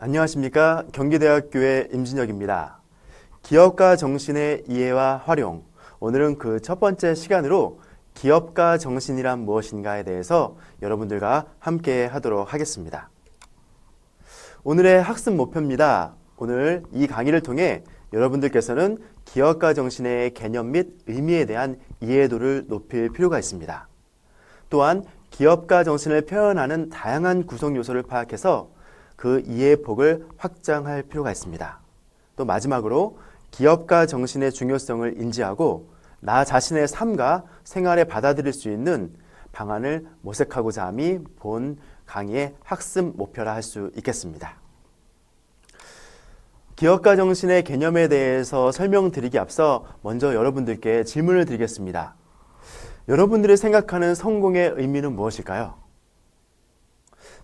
안녕하십니까. 경기대학교의 임진혁입니다. 기업가 정신의 이해와 활용. 오늘은 그 첫 번째 시간으로 기업가 정신이란 무엇인가에 대해서 여러분들과 함께 하도록 하겠습니다. 오늘의 학습 목표입니다. 오늘 이 강의를 통해 여러분들께서는 기업가 정신의 개념 및 의미에 대한 이해도를 높일 필요가 있습니다. 또한 기업가 정신을 표현하는 다양한 구성 요소를 파악해서 그 이해의 폭을 확장할 필요가 있습니다. 또 마지막으로 기업가 정신의 중요성을 인지하고 나 자신의 삶과 생활에 받아들일 수 있는 방안을 모색하고자 함이 본 강의의 학습 목표라 할 수 있겠습니다. 기업가 정신의 개념에 대해서 설명드리기 앞서 먼저 여러분들께 질문을 드리겠습니다. 여러분들이 생각하는 성공의 의미는 무엇일까요?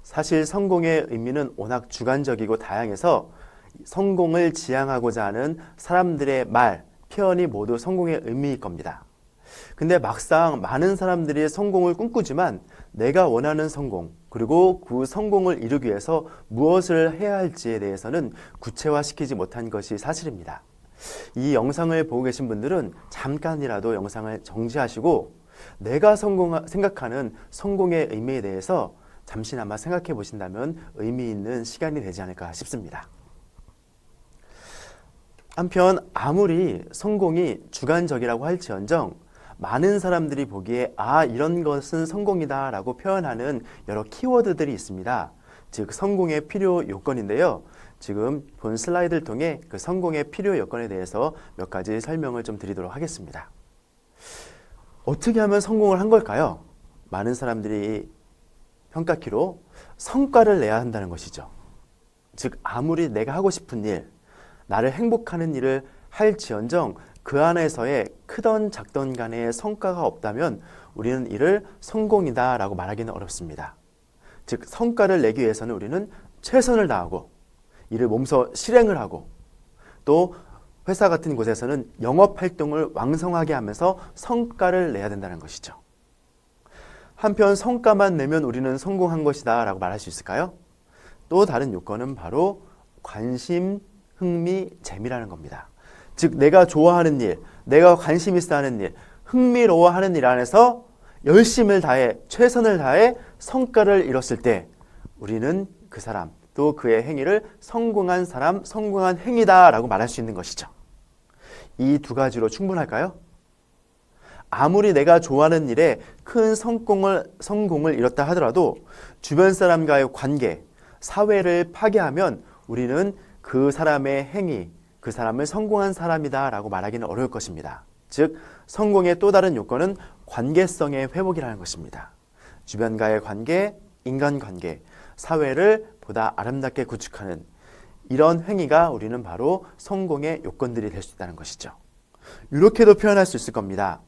사실 성공의 의미는 워낙 주관적이고 다양해서 성공을 지향하고자 하는 사람들의 말, 표현이 모두 성공의 의미일 겁니다. 근데 막상 많은 사람들이 성공을 꿈꾸지만 내가 원하는 성공, 그리고 그 성공을 이루기 위해서 무엇을 해야 할지에 대해서는 구체화시키지 못한 것이 사실입니다. 이 영상을 보고 계신 분들은 잠깐이라도 영상을 정지하시고 내가 생각하는 성공의 의미에 대해서 잠시나마 생각해 보신다면 의미 있는 시간이 되지 않을까 싶습니다. 한편 아무리 성공이 주관적이라고 할지언정 많은 사람들이 보기에 이런 것은 성공이다 라고 표현하는 여러 키워드들이 있습니다. 즉 성공의 필요 요건인데요. 지금 본 슬라이드를 통해 그 성공의 필요 요건에 대해서 몇 가지 설명을 좀 드리도록 하겠습니다. 어떻게 하면 성공을 한 걸까요? 많은 사람들이 평가키로 성과를 내야 한다는 것이죠. 즉 아무리 내가 하고 싶은 일, 나를 행복하는 일을 할지언정 그 안에서의 크던 작던 간의 성과가 없다면 우리는 이를 성공이다 라고 말하기는 어렵습니다. 즉 성과를 내기 위해서는 우리는 최선을 다하고 이를 몸소 실행을 하고 또 회사 같은 곳에서는 영업활동을 왕성하게 하면서 성과를 내야 된다는 것이죠. 한편 성과만 내면 우리는 성공한 것이다 라고 말할 수 있을까요? 또 다른 요건은 바로 관심, 흥미, 재미라는 겁니다. 즉 내가 좋아하는 일, 내가 관심 있어 하는 일, 흥미로워하는 일 안에서 열심을 다해 최선을 다해 성과를 이뤘을 때 우리는 그 사람 또 그의 행위를 성공한 사람, 성공한 행위다 라고 말할 수 있는 것이죠. 이 두 가지로 충분할까요? 아무리 내가 좋아하는 일에 큰 성공을 이뤘다 하더라도 주변 사람과의 관계, 사회를 파괴하면 우리는 그 사람의 행위, 그 사람을 성공한 사람이다 라고 말하기는 어려울 것입니다. 즉 성공의 또 다른 요건은 관계성의 회복이라는 것입니다. 주변과의 관계, 인간관계, 사회를 보다 아름답게 구축하는 이런 행위가 우리는 바로 성공의 요건들이 될 수 있다는 것이죠. 이렇게도 표현할 수 있을 겁니다.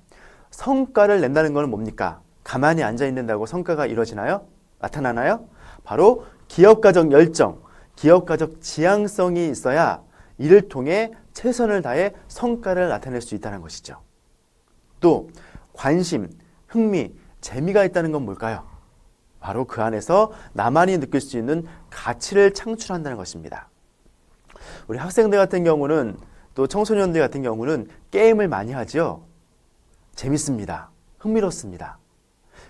성과를 낸다는 것은 뭡니까? 가만히 앉아있는다고 성과가 이루어지나요? 나타나나요? 바로 기업가적 열정, 기업가적 지향성이 있어야 이를 통해 최선을 다해 성과를 나타낼 수 있다는 것이죠. 또 관심, 흥미, 재미가 있다는 건 뭘까요? 바로 그 안에서 나만이 느낄 수 있는 가치를 창출한다는 것입니다. 우리 학생들 같은 경우는 또 청소년들 같은 경우는 게임을 많이 하죠. 재밌습니다. 흥미롭습니다.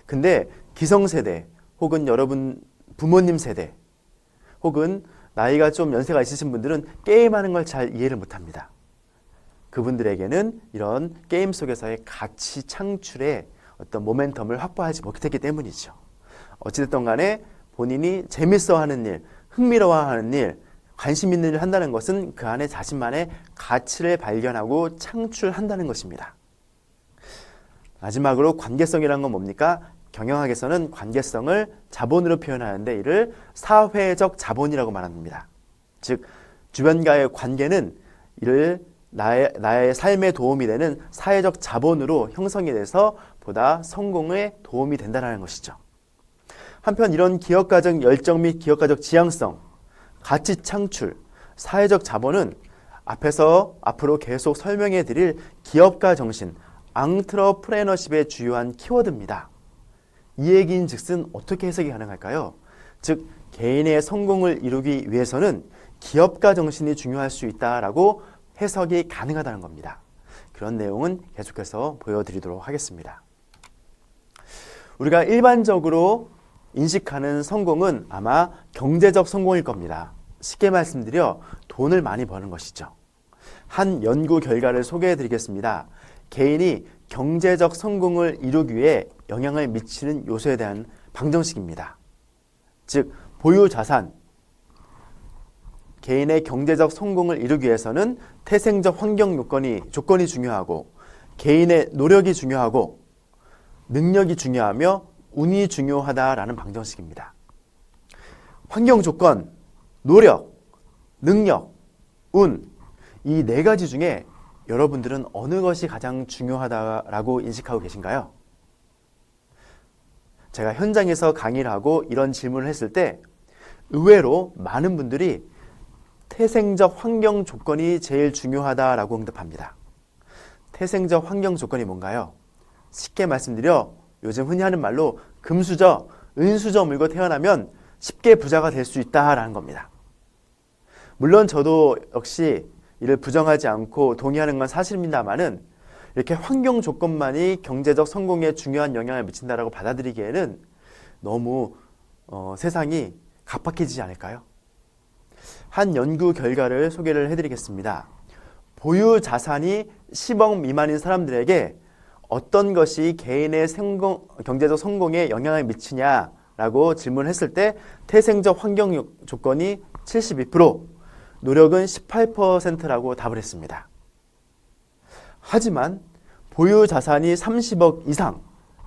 근데 기성세대 혹은 여러분 부모님 세대 혹은 나이가 좀 연세가 있으신 분들은 게임하는 걸 잘 이해를 못합니다. 그분들에게는 이런 게임 속에서의 가치 창출의 어떤 모멘텀을 확보하지 못했기 때문이죠. 어찌됐든 간에 본인이 재밌어하는 일, 흥미로워하는 일, 관심 있는 일을 한다는 것은 그 안에 자신만의 가치를 발견하고 창출한다는 것입니다. 마지막으로 관계성이란 건 뭡니까? 경영학에서는 관계성을 자본으로 표현하는데 이를 사회적 자본이라고 말합니다. 즉 주변과의 관계는 이를 나의 삶에 도움이 되는 사회적 자본으로 형성이 돼서 보다 성공에 도움이 된다는 것이죠. 한편 이런 기업가적 열정 및 기업가적 지향성, 가치 창출, 사회적 자본은 앞으로 계속 설명해 드릴 기업가 정신, 앙트러프레너십의 주요한 키워드입니다. 이 얘기인 즉슨 어떻게 해석이 가능할까요? 즉 개인의 성공을 이루기 위해서는 기업가 정신이 중요할 수 있다라고 해석이 가능하다는 겁니다. 그런 내용은 계속해서 보여드리도록 하겠습니다. 우리가 일반적으로 인식하는 성공은 아마 경제적 성공일 겁니다. 쉽게 말씀드려 돈을 많이 버는 것이죠. 한 연구 결과를 소개해 드리겠습니다. 개인이 경제적 성공을 이루기 위해 영향을 미치는 요소에 대한 방정식입니다. 즉 보유 자산, 개인의 경제적 성공을 이루기 위해서는 태생적 환경 조건이 중요하고 개인의 노력이 중요하고 능력이 중요하며 운이 중요하다라는 방정식입니다. 환경 조건, 노력, 능력, 운, 이 네 가지 중에 여러분들은 어느 것이 가장 중요하다라고 인식하고 계신가요? 제가 현장에서 강의를 하고 이런 질문을 했을 때 의외로 많은 분들이 태생적 환경 조건이 제일 중요하다라고 응답합니다. 태생적 환경 조건이 뭔가요? 쉽게 말씀드려 요즘 흔히 하는 말로 금수저, 은수저 물고 태어나면 쉽게 부자가 될 수 있다라는 겁니다. 물론 저도 역시 이를 부정하지 않고 동의하는 건 사실입니다만은 이렇게 환경 조건만이 경제적 성공에 중요한 영향을 미친다라고 받아들이기에는 너무 세상이 각박해지지 않을까요? 한 연구 결과를 소개를 해드리겠습니다. 보유 자산이 10억 미만인 사람들에게 어떤 것이 개인의 경제적 성공에 영향을 미치냐라고 질문했을 때 태생적 환경 조건이 72%, 노력은 18%라고 답을 했습니다. 하지만 보유 자산이 30억 이상,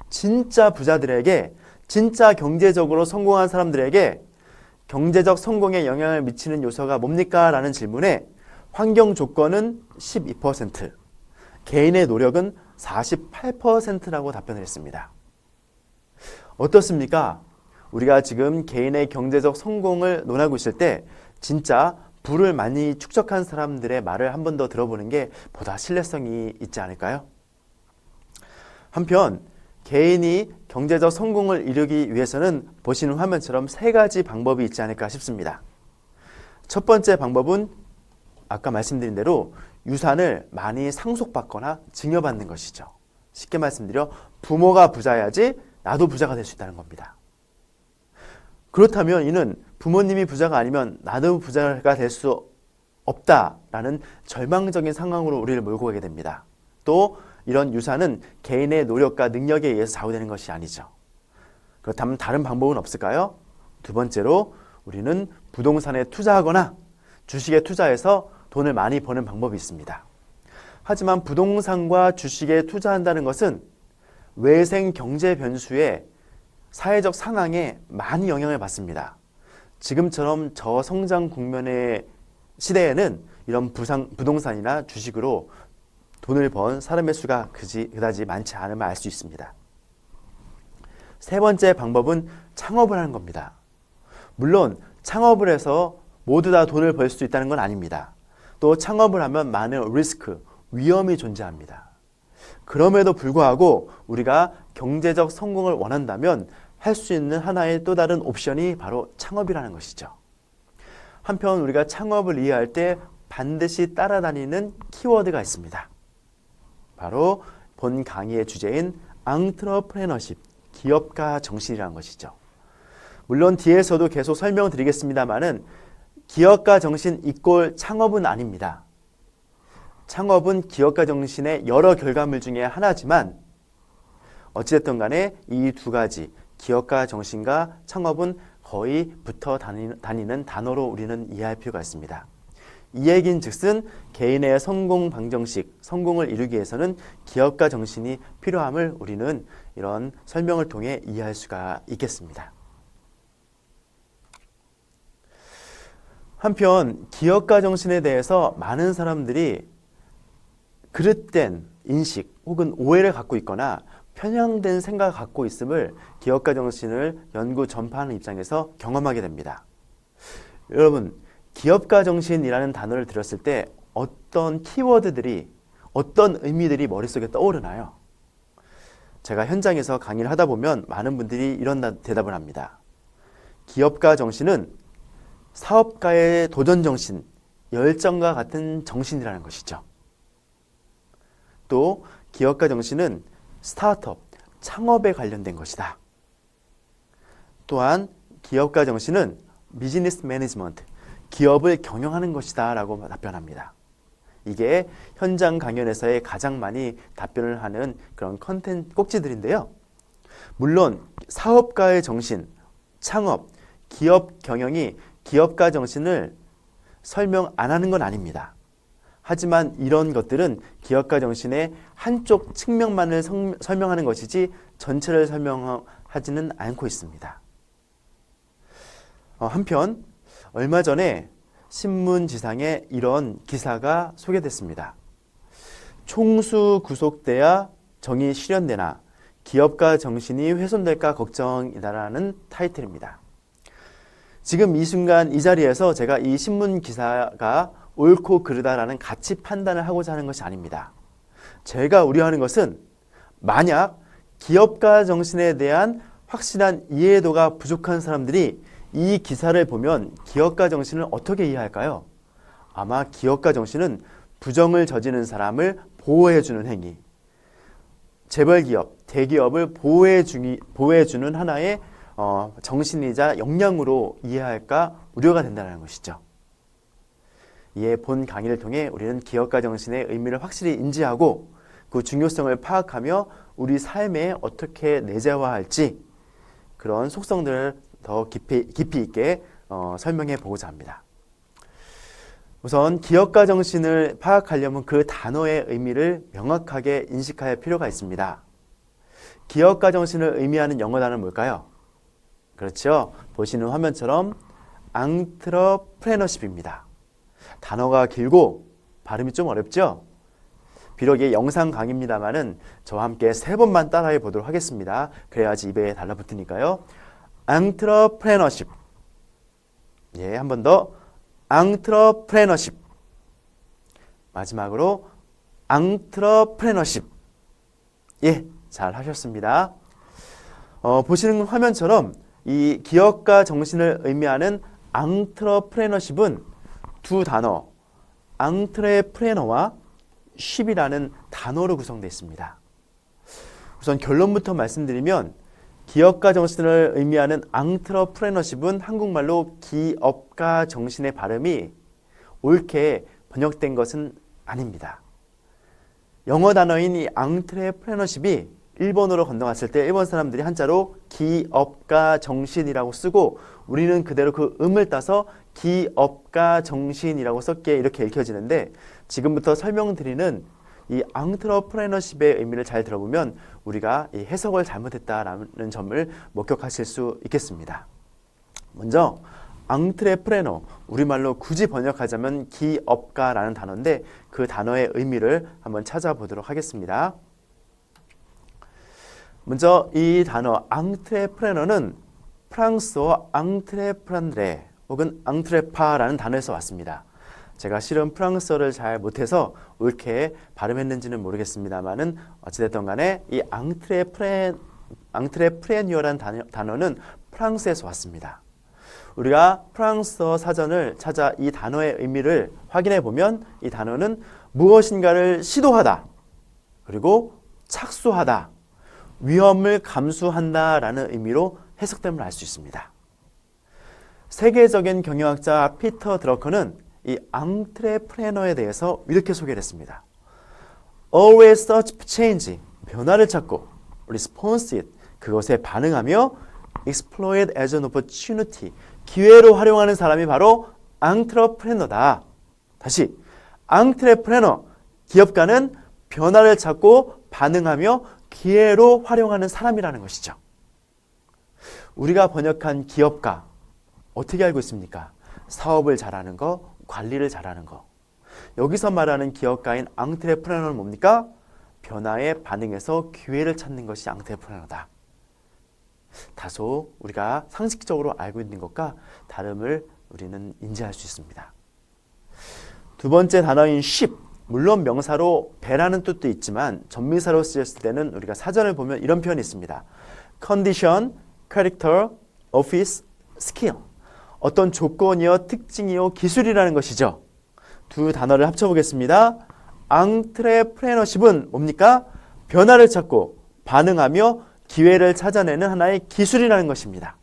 진짜 부자들에게, 진짜 경제적으로 성공한 사람들에게 경제적 성공에 영향을 미치는 요소가 뭡니까? 라는 질문에 환경 조건은 12%, 개인의 노력은 48%라고 답변을 했습니다. 어떻습니까? 우리가 지금 개인의 경제적 성공을 논하고 있을 때 진짜 부를 많이 축적한 사람들의 말을 한 번 더 들어보는 게 보다 신뢰성이 있지 않을까요? 한편 개인이 경제적 성공을 이루기 위해서는 보시는 화면처럼 세 가지 방법이 있지 않을까 싶습니다. 첫 번째 방법은 아까 말씀드린 대로 유산을 많이 상속받거나 증여받는 것이죠. 쉽게 말씀드려 부모가 부자여야지 나도 부자가 될 수 있다는 겁니다. 그렇다면 이는 부모님이 부자가 아니면 나도 부자가 될 수 없다라는 절망적인 상황으로 우리를 몰고 가게 됩니다. 또 이런 유산은 개인의 노력과 능력에 의해서 좌우되는 것이 아니죠. 그렇다면 다른 방법은 없을까요? 두 번째로 우리는 부동산에 투자하거나 주식에 투자해서 돈을 많이 버는 방법이 있습니다. 하지만 부동산과 주식에 투자한다는 것은 외생 경제 변수에 사회적 상황에 많이 영향을 받습니다. 지금처럼 저성장 국면의 시대에는 이런 부동산이나 주식으로 돈을 번 사람의 수가 그다지 많지 않음을 알 수 있습니다. 세 번째 방법은 창업을 하는 겁니다. 물론 창업을 해서 모두 다 돈을 벌 수 있다는 건 아닙니다. 또 창업을 하면 많은 리스크, 위험이 존재합니다. 그럼에도 불구하고 우리가 경제적 성공을 원한다면 할 수 있는 하나의 또 다른 옵션이 바로 창업이라는 것이죠. 한편 우리가 창업을 이해할 때 반드시 따라다니는 키워드가 있습니다. 바로 본 강의의 주제인 앙트러프레너십, 기업가 정신이라는 것이죠. 물론 뒤에서도 계속 설명을 드리겠습니다만은 기업가 정신 이꼴 창업은 아닙니다. 창업은 기업가 정신의 여러 결과물 중에 하나지만 어찌됐든 간에 이 두 가지 기업가 정신과 창업은 거의 붙어 다니는 단어로 우리는 이해할 필요가 있습니다. 이 얘기는 즉슨 개인의 성공 방정식, 성공을 이루기 위해서는 기업가 정신이 필요함을 우리는 이런 설명을 통해 이해할 수가 있겠습니다. 한편 기업가 정신에 대해서 많은 사람들이 그릇된 인식 혹은 오해를 갖고 있거나 편향된 생각을 갖고 있음을 기업가 정신을 연구 전파하는 입장에서 경험하게 됩니다. 여러분, 기업가 정신이라는 단어를 들었을 때 어떤 키워드들이, 어떤 의미들이 머릿속에 떠오르나요? 제가 현장에서 강의를 하다 보면 많은 분들이 이런 대답을 합니다. 기업가 정신은 사업가의 도전 정신, 열정과 같은 정신이라는 것이죠. 또 기업가 정신은 스타트업, 창업에 관련된 것이다. 또한 기업가 정신은 비즈니스 매니지먼트, 기업을 경영하는 것이다 라고 답변합니다. 이게 현장 강연에서의 가장 많이 답변을 하는 그런 컨텐츠 꼭지들인데요. 물론 사업가의 정신, 창업, 기업 경영이 기업가 정신을 설명 안 하는 건 아닙니다. 하지만 이런 것들은 기업가 정신의 한쪽 측면만을 설명하는 것이지 전체를 설명하지는 않고 있습니다. 한편 얼마 전에 신문지상에 이런 기사가 소개됐습니다. 총수 구속돼야 정의 실현되나 기업가 정신이 훼손될까 걱정이다라는 타이틀입니다. 지금 이 순간 이 자리에서 제가 이 신문 기사가 옳고 그르다라는 가치 판단을 하고자 하는 것이 아닙니다. 제가 우려하는 것은 만약 기업가 정신에 대한 확실한 이해도가 부족한 사람들이 이 기사를 보면 기업가 정신을 어떻게 이해할까요? 아마 기업가 정신은 부정을 저지르는 사람을 보호해주는 행위, 재벌기업, 대기업을 보호해주는 하나의 정신이자 역량으로 이해할까 우려가 된다는 것이죠. 이에 본 강의를 통해 우리는 기업가 정신의 의미를 확실히 인지하고 그 중요성을 파악하며 우리 삶에 어떻게 내재화할지 그런 속성들을 더 깊이 있게 설명해 보고자 합니다. 우선 기업가 정신을 파악하려면 그 단어의 의미를 명확하게 인식할 필요가 있습니다. 기업가 정신을 의미하는 영어 단어는 뭘까요? 그렇죠. 보시는 화면처럼 entrepreneurship입니다. 단어가 길고 발음이 좀 어렵죠? 비록 이게 영상 강의입니다만은 저와 함께 3번만 따라해 보도록 하겠습니다. 그래야지 입에 달라붙으니까요. entrepreneurship. 예, 한 번 더. entrepreneurship. 마지막으로 entrepreneurship. 예, 잘 하셨습니다. 보시는 화면처럼 이 기업가 정신을 의미하는 entrepreneurship은 두 단어, entrepreneur와 ship이라는 단어로 구성되어 있습니다. 우선 결론부터 말씀드리면 기업가 정신을 의미하는 entrepreneurship은 한국말로 기업가 정신의 발음이 옳게 번역된 것은 아닙니다. 영어 단어인 이 entrepreneurship이 일본어로 건너갔을 때 일본 사람들이 한자로 기업가 정신이라고 쓰고 우리는 그대로 그 음을 따서 기업가 정신이라고 썼기에 이렇게 읽혀지는데 지금부터 설명드리는 이 entrepreneurship의 의미를 잘 들어보면 우리가 이 해석을 잘못했다라는 점을 목격하실 수 있겠습니다. 먼저 entrepreneur, 우리말로 굳이 번역하자면 기업가라는 단어인데 그 단어의 의미를 한번 찾아보도록 하겠습니다. 먼저 이 단어 entrepreneur는 프랑스어 entreprendre 혹은 entrepreneu라는 단어에서 왔습니다. 제가 실은 프랑스어를 잘 못해서 옳게 발음했는지는 모르겠습니다만은 어찌됐든 간에 이 entrepreneur라는 단어는 프랑스에서 왔습니다. 우리가 프랑스어 사전을 찾아 이 단어의 의미를 확인해 보면 이 단어는 무엇인가를 시도하다, 그리고 착수하다, 위험을 감수한다라는 의미로 해석됨을 알 수 있습니다. 세계적인 경영학자 피터 드러커는 이 entrepreneur에 대해서 이렇게 소개를 했습니다. Always search for change, 변화를 찾고 response it, 그것에 반응하며 exploit as an opportunity, 기회로 활용하는 사람이 바로 entrepreneur다. 다시, entrepreneur, 기업가는 변화를 찾고 반응하며 기회로 활용하는 사람이라는 것이죠. 우리가 번역한 기업가, 어떻게 알고 있습니까? 사업을 잘하는 거, 관리를 잘하는 거. 여기서 말하는 기업가인 entrepreneur는 뭡니까? 변화에 반응해서 기회를 찾는 것이 entrepreneur다. 다소 우리가 상식적으로 알고 있는 것과 다름을 우리는 인지할 수 있습니다. 두 번째 단어인 ship, 물론 명사로 배라는 뜻도 있지만 전미사로 쓰였을 때는 우리가 사전을 보면 이런 표현이 있습니다. condition, character, office, 스킬, 어떤 조건이요, 특징이요, 기술이라는 것이죠. 두 단어를 합쳐보겠습니다. 앙트레프레너십은 뭡니까? 변화를 찾고 반응하며 기회를 찾아내는 하나의 기술이라는 것입니다.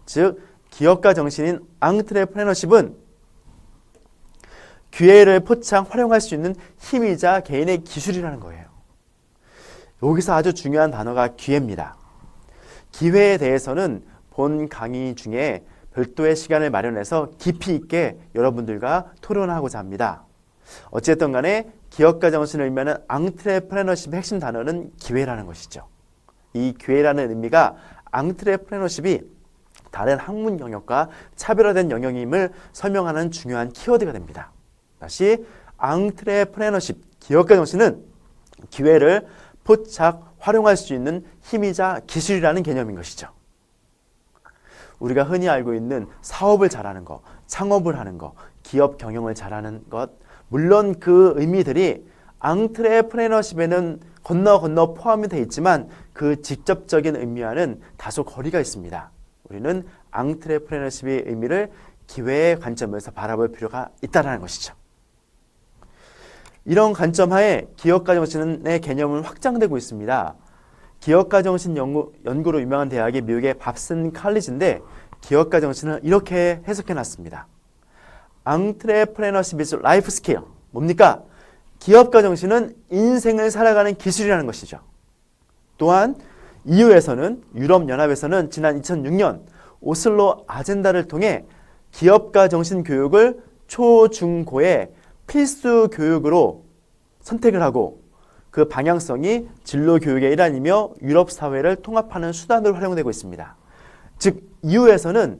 즉, 기업가 정신인 앙트레프레너십은 기회를 포착 활용할 수 있는 힘이자 개인의 기술이라는 거예요. 여기서 아주 중요한 단어가 기회입니다. 기회에 대해서는 본 강의 중에 별도의 시간을 마련해서 깊이 있게 여러분들과 토론하고자 합니다. 어쨌든 간에 기업가 정신을 의미하는 앙트레프레너십의 핵심 단어는 기회라는 것이죠. 이 기회라는 의미가 앙트레프레너십이 다른 학문 영역과 차별화된 영역임을 설명하는 중요한 키워드가 됩니다. 다시 앙트레프레너십, 기업가 정신은 기회를 포착, 활용할 수 있는 힘이자 기술이라는 개념인 것이죠. 우리가 흔히 알고 있는 사업을 잘하는 것, 창업을 하는 것, 기업 경영을 잘하는 것, 물론 그 의미들이 앙트레프레너십에는 건너 포함이 되어 있지만 그 직접적인 의미와는 다소 거리가 있습니다. 우리는 앙트레프레너십의 의미를 기회의 관점에서 바라볼 필요가 있다는 것이죠. 이런 관점 하에 기업가 정신의 개념은 확장되고 있습니다. 기업가 정신 연구로 유명한 대학이 미국의 밥슨 칼리지인데 기업가 정신을 이렇게 해석해 놨습니다. Entrepreneurship is life skill. 뭡니까? 기업가 정신은 인생을 살아가는 기술이라는 것이죠. 또한 EU에서는, 유럽연합에서는 지난 2006년 오슬로 아젠다를 통해 기업가 정신 교육을 초, 중, 고의 필수 교육으로 선택을 하고 그 방향성이 진로 교육의 일환이며 유럽 사회를 통합하는 수단으로 활용되고 있습니다. 즉 EU에서는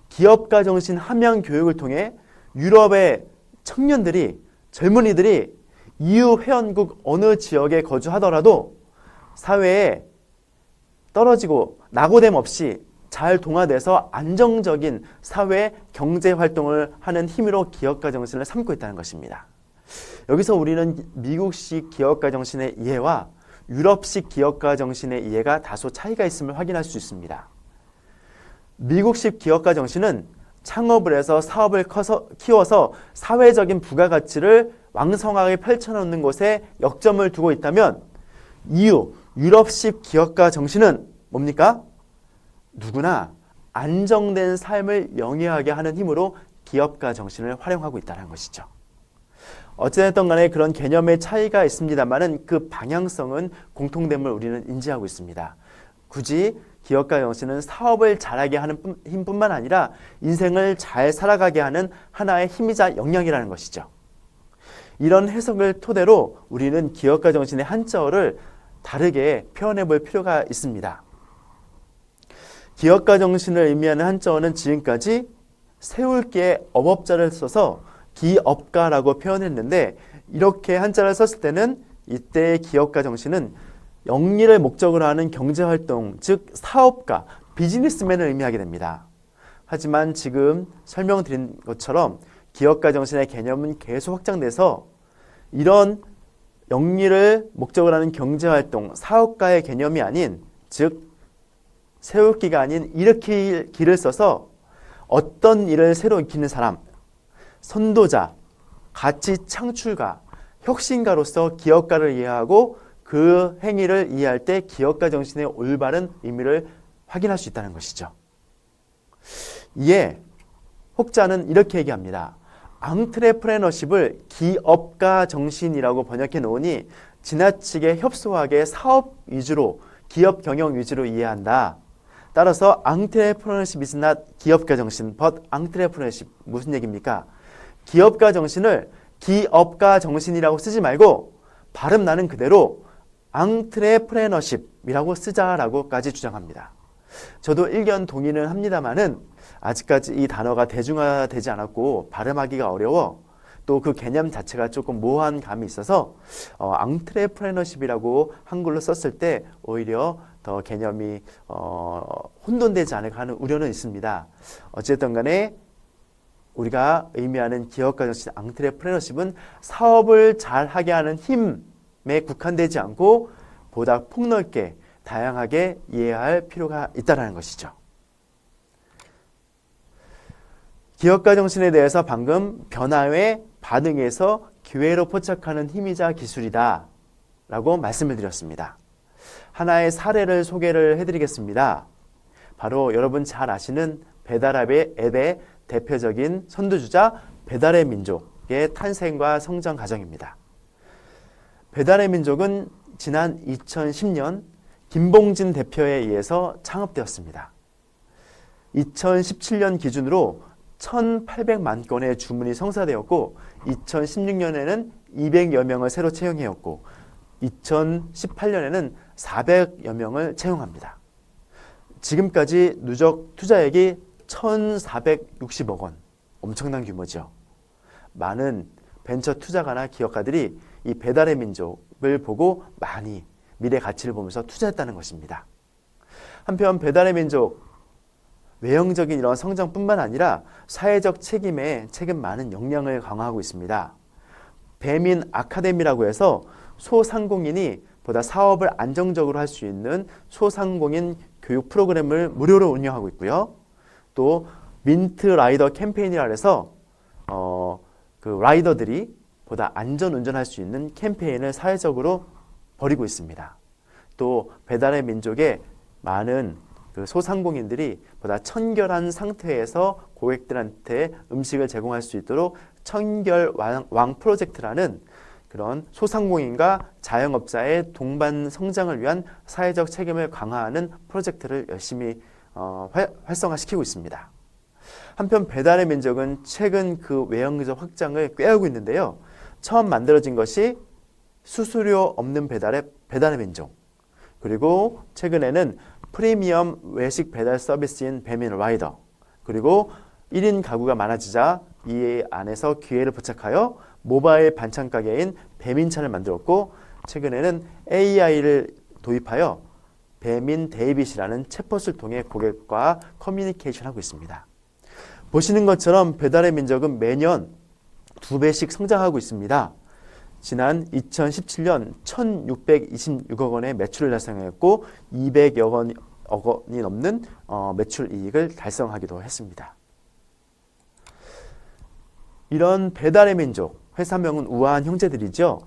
기업가 정신 함양 교육을 통해 유럽의 청년들이, 젊은이들이 EU 회원국 어느 지역에 거주하더라도 사회에 떨어지고 낙오됨 없이 잘 동화돼서 안정적인 사회 경제 활동을 하는 힘으로 기업가 정신을 삼고 있다는 것입니다. 여기서 우리는 미국식 기업가 정신의 이해와 유럽식 기업가 정신의 이해가 다소 차이가 있음을 확인할 수 있습니다. 미국식 기업가 정신은 창업을 해서 사업을 키워서 사회적인 부가가치를 왕성하게 펼쳐놓는 곳에 역점을 두고 있다면 EU, 유럽식 기업가 정신은 뭡니까? 누구나 안정된 삶을 영위하게 하는 힘으로 기업가 정신을 활용하고 있다는 것이죠. 어쨌든 간에 그런 개념의 차이가 있습니다만 그 방향성은 공통됨을 우리는 인지하고 있습니다. 굳이 기업가 정신은 사업을 잘하게 하는 힘뿐만 아니라 인생을 잘 살아가게 하는 하나의 힘이자 역량이라는 것이죠. 이런 해석을 토대로 우리는 기업가 정신의 한자어를 다르게 표현해 볼 필요가 있습니다. 기업가 정신을 의미하는 한자어는 지금까지 세울기에 업업자를 써서 기업가라고 표현했는데 이렇게 한자를 썼을 때는 이때의 기업가 정신은 영리를 목적으로 하는 경제활동, 즉 사업가, 비즈니스맨을 의미하게 됩니다. 하지만 지금 설명드린 것처럼 기업가 정신의 개념은 계속 확장돼서 이런 영리를 목적으로 하는 경제활동, 사업가의 개념이 아닌, 즉 세울기가 아닌 일으킬 기를 써서 어떤 일을 새로 익히는 사람, 선도자, 가치 창출가, 혁신가로서 기업가를 이해하고 그 행위를 이해할 때 기업가 정신의 올바른 의미를 확인할 수 있다는 것이죠. 이에 혹자는 이렇게 얘기합니다. 앙트레프레너십을 기업가 정신이라고 번역해 놓으니 지나치게 협소하게 사업 위주로, 기업 경영 위주로 이해한다. 따라서 앙트레프레너십 is not 기업가 정신, but 앙트레프레너십. 무슨 얘기입니까? 기업가 정신을 기업가 정신이라고 쓰지 말고 발음 나는 그대로 앙트레프레너십이라고 쓰자라고까지 주장합니다. 저도 일견 동의는 합니다만은 아직까지 이 단어가 대중화되지 않았고 발음하기가 어려워 또 그 개념 자체가 조금 모호한 감이 있어서 앙트레프레너십이라고 한글로 썼을 때 오히려 더 개념이 혼돈되지 않을까 하는 우려는 있습니다. 어쨌든 간에 우리가 의미하는 기업가 정신 앙트레프레너십은 사업을 잘하게 하는 힘에 국한되지 않고 보다 폭넓게 다양하게 이해할 필요가 있다는 것이죠. 기업가 정신에 대해서 방금 변화에 반응해서 기회로 포착하는 힘이자 기술이다 라고 말씀을 드렸습니다. 하나의 사례를 소개를 해드리겠습니다. 바로 여러분 잘 아시는 배달앱의 대표적인 선두주자 배달의 민족의 탄생과 성장 과정입니다. 배달의 민족은 지난 2010년 김봉진 대표에 의해서 창업되었습니다. 2017년 기준으로 1,800만 건의 주문이 성사되었고 2016년에는 200여 명을 새로 채용했고 2018년에는 400여 명을 채용합니다. 지금까지 누적 투자액이 1,460억 원, 엄청난 규모죠. 많은 벤처 투자가나 기업가들이 이 배달의 민족을 보고 많이 미래 가치를 보면서 투자했다는 것입니다. 한편 배달의 민족, 외형적인 이런 성장뿐만 아니라 사회적 책임에 책임 많은 역량을 강화하고 있습니다. 배민 아카데미라고 해서 소상공인이 보다 사업을 안정적으로 할 수 있는 소상공인 교육 프로그램을 무료로 운영하고 있고요. 또 민트 라이더 캠페인이라 해서 그 라이더들이 보다 안전 운전할 수 있는 캠페인을 사회적으로 벌이고 있습니다. 또 배달의 민족의 많은 그 소상공인들이 보다 청결한 상태에서 고객들한테 음식을 제공할 수 있도록 청결 왕 프로젝트라는 그런 소상공인과 자영업자의 동반 성장을 위한 사회적 책임을 강화하는 프로젝트를 열심히 활성화시키고 있습니다. 한편 배달의 민족은 최근 그 외형적 확장을 꾀하고 있는데요. 처음 만들어진 것이 수수료 없는 배달의 민족, 그리고 최근에는 프리미엄 외식 배달 서비스인 배민 라이더, 그리고 1인 가구가 많아지자 이 안에서 기회를 포착하여 모바일 반찬 가게인 배민찬을 만들었고, 최근에는 AI를 도입하여 배민 데이빗이라는 챗봇을 통해 고객과 커뮤니케이션하고 있습니다. 보시는 것처럼 배달의 민족은 매년 2배씩 성장하고 있습니다. 지난 2017년 1,626억 원의 매출을 달성했고 200여 원이 넘는 매출 이익을 달성하기도 했습니다. 이런 배달의 민족, 회사명은 우아한 형제들이죠.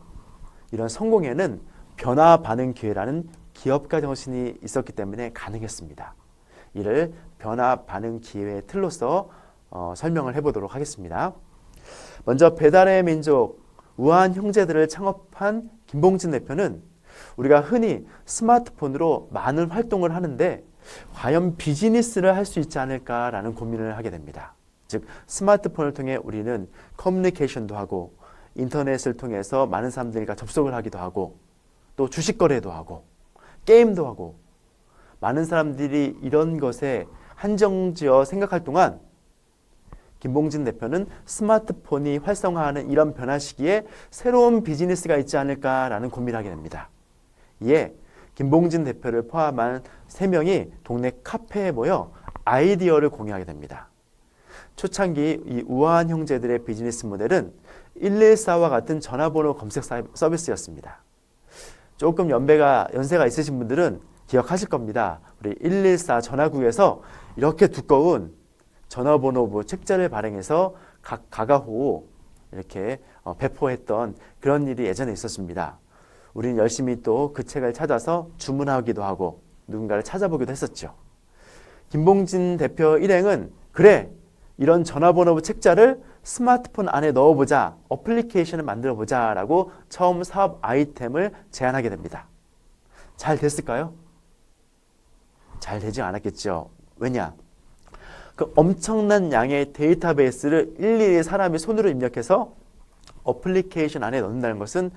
이런 성공에는 변화 반응 기회라는 기업가 정신이 있었기 때문에 가능했습니다. 이를 변화 반응 기회의 틀로서 설명을 해보도록 하겠습니다. 먼저 배달의 민족, 우아한 형제들을 창업한 김봉진 대표는 우리가 흔히 스마트폰으로 많은 활동을 하는데 과연 비즈니스를 할 수 있지 않을까라는 고민을 하게 됩니다. 즉 스마트폰을 통해 우리는 커뮤니케이션도 하고 인터넷을 통해서 많은 사람들과 접속을 하기도 하고 또 주식 거래도 하고 게임도 하고 많은 사람들이 이런 것에 한정지어 생각할 동안 김봉진 대표는 스마트폰이 활성화하는 이런 변화 시기에 새로운 비즈니스가 있지 않을까라는 고민을 하게 됩니다. 이에 김봉진 대표를 포함한 3명이 동네 카페에 모여 아이디어를 공유하게 됩니다. 초창기 이 우아한 형제들의 비즈니스 모델은 114와 같은 전화번호 검색 서비스였습니다. 조금 연세가 있으신 분들은 기억하실 겁니다. 우리 114 전화국에서 이렇게 두꺼운 전화번호 책자를 발행해서 각 가가호 이렇게 배포했던 그런 일이 예전에 있었습니다. 우리는 열심히 또 그 책을 찾아서 주문하기도 하고 누군가를 찾아보기도 했었죠. 김봉진 대표 일행은 그래, 이런 전화번호 책자를 스마트폰 안에 넣어보자, 어플리케이션을 만들어보자 라고 처음 사업 아이템을 제안하게 됩니다. 잘 됐을까요? 잘 되지 않았겠죠. 왜냐? 그 엄청난 양의 데이터베이스를 일일이 사람이 손으로 입력해서 어플리케이션 안에 넣는다는 것은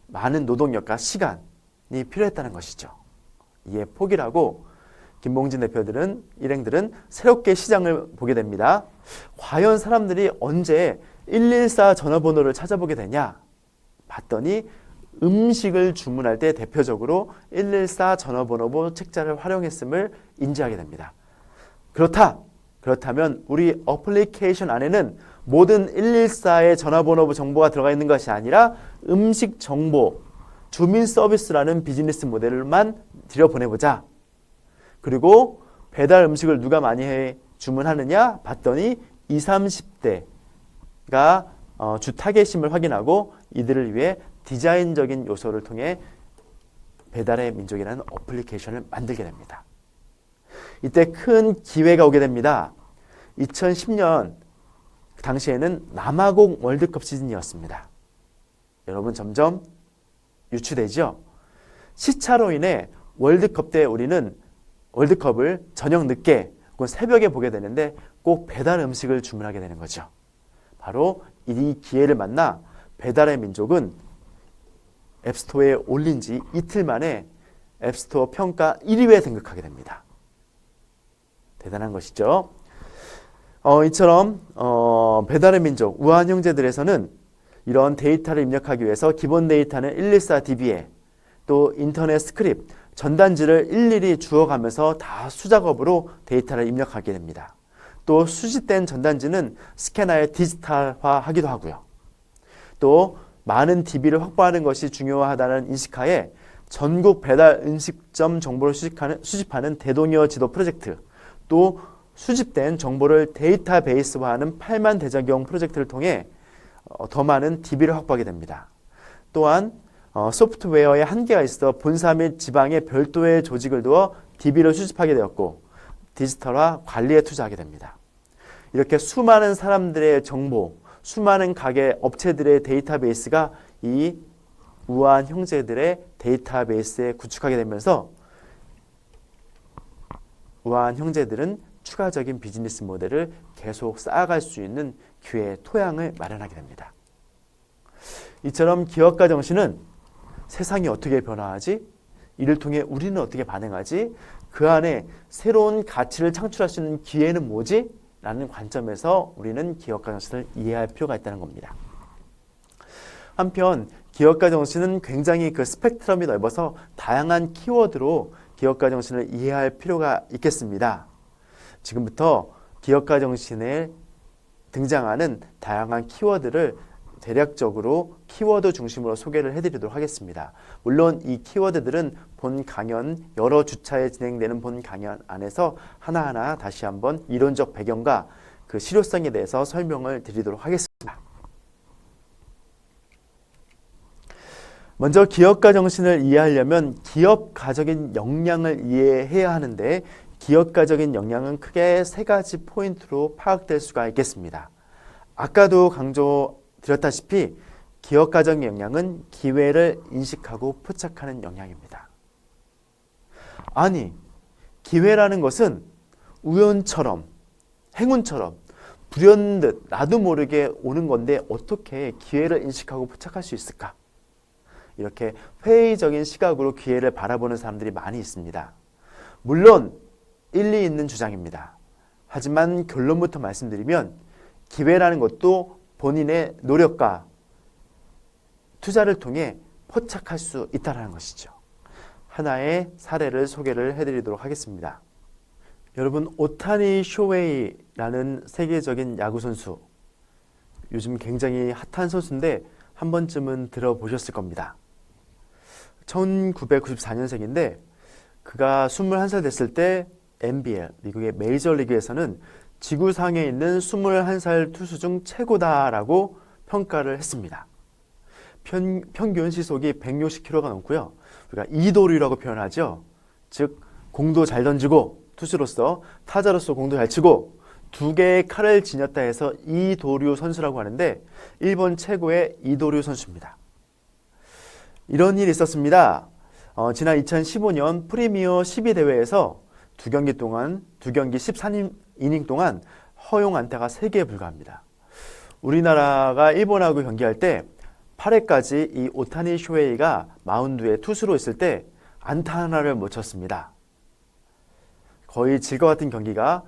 많은 노동력과 시간이 필요했다는 것이죠. 이에 포기를 하고 김봉진 일행들은 새롭게 시장을 보게 됩니다. 과연 사람들이 언제 114 전화번호를 찾아보게 되냐? 봤더니 음식을 주문할 때 대표적으로 114 전화번호 책자를 활용했음을 인지하게 됩니다. 그렇다면 우리 어플리케이션 안에는 모든 114의 전화번호 정보가 들어가 있는 것이 아니라 음식 정보, 주민 서비스라는 비즈니스 모델만 들여보내보자. 그리고 배달 음식을 누가 많이 주문하느냐 봤더니 20, 30대가 주 타겟임을 확인하고 이들을 위해 디자인적인 요소를 통해 배달의 민족이라는 어플리케이션을 만들게 됩니다. 이때 큰 기회가 오게 됩니다. 2010년 당시에는 남아공 월드컵 시즌이었습니다. 여러분 점점 유추되죠? 시차로 인해 월드컵 때 우리는 월드컵을 저녁 늦게 혹은 새벽에 보게 되는데 꼭 배달 음식을 주문하게 되는 거죠. 바로 이 기회를 만나 배달의 민족은 앱스토어에 올린 지 이틀 만에 앱스토어 평가 1위에 등극하게 됩니다. 대단한 것이죠. 이처럼 배달의 민족, 우한 형제들에서는 이런 데이터를 입력하기 위해서 기본 데이터는 114db에 또 인터넷 스크립트, 전단지를 일일이 주워가면서 다 수작업으로 데이터를 입력하게 됩니다. 또 수집된 전단지는 스캐너에 디지털화하기도 하고요. 또 많은 DB를 확보하는 것이 중요하다는 인식하에 전국 배달 음식점 정보를 수집하는 대동여 지도 프로젝트, 또 수집된 정보를 데이터베이스화하는 8만 대장경 프로젝트를 통해 더 많은 DB를 확보하게 됩니다. 또한 소프트웨어에 한계가 있어 본사 및 지방에 별도의 조직을 두어 DB를 수집하게 되었고 디지털화 관리에 투자하게 됩니다. 이렇게 수많은 사람들의 정보, 수많은 가게 업체들의 데이터베이스가 이 우한 형제들의 데이터베이스에 구축하게 되면서 우한 형제들은 추가적인 비즈니스 모델을 계속 쌓아갈 수 있는 기회의 토양을 마련하게 됩니다. 이처럼 기업가 정신은 세상이 어떻게 변화하지? 이를 통해 우리는 어떻게 반응하지? 그 안에 새로운 가치를 창출할 수 있는 기회는 뭐지? 라는 관점에서 우리는 기업가 정신을 이해할 필요가 있다는 겁니다. 한편 기업가 정신은 굉장히 그 스펙트럼이 넓어서 다양한 키워드로 기업가 정신을 이해할 필요가 있겠습니다. 지금부터 기업가 정신에 등장하는 다양한 키워드를 대략적으로 키워드 중심으로 소개를 해드리도록 하겠습니다. 물론 이 키워드들은 본 강연, 여러 주차에 진행되는 본 강연 안에서 하나하나 다시 한번 이론적 배경과 그 실효성에 대해서 설명을 드리도록 하겠습니다. 먼저 기업가 정신을 이해하려면 기업가적인 역량을 이해해야 하는데 기업가적인 역량은 크게 세 가지 포인트로 파악될 수가 있겠습니다. 아까도 강조드렸다시피 기업가적 역량은 기회를 인식하고 포착하는 역량입니다. 아니, 기회라는 것은 우연처럼, 행운처럼, 불현듯 나도 모르게 오는 건데 어떻게 기회를 인식하고 포착할 수 있을까? 이렇게 회의적인 시각으로 기회를 바라보는 사람들이 많이 있습니다. 물론 일리 있는 주장입니다. 하지만 결론부터 말씀드리면 기회라는 것도 본인의 노력과 투자를 통해 포착할 수 있다는 것이죠. 하나의 사례를 소개를 해드리도록 하겠습니다. 여러분, 오타니 쇼헤이라는 세계적인 야구선수, 요즘 굉장히 핫한 선수인데 한 번쯤은 들어보셨을 겁니다. 1994년생인데 그가 21살 됐을 때 NBL, 미국의 메이저리그에서는 지구상에 있는 21살 투수 중 최고다라고 평가를 했습니다. 평균 시속이 160km가 넘고요. 우리가 이도류라고 표현하죠. 즉 공도 잘 던지고 투수로서, 타자로서 공도 잘 치고 두 개의 칼을 지녔다 해서 이도류 선수라고 하는데 일본 최고의 이도류 선수입니다. 이런 일이 있었습니다. 지난 2015년 프리미어 12대회에서 두 경기 14이닝 동안 허용 안타가 3개에 불과합니다. 우리나라가 일본하고 경기할 때 8회까지 이 오타니 쇼헤이가 마운드에 투수로 있을 때 안타 하나를 못 쳤습니다. 거의 질과 같은 경기가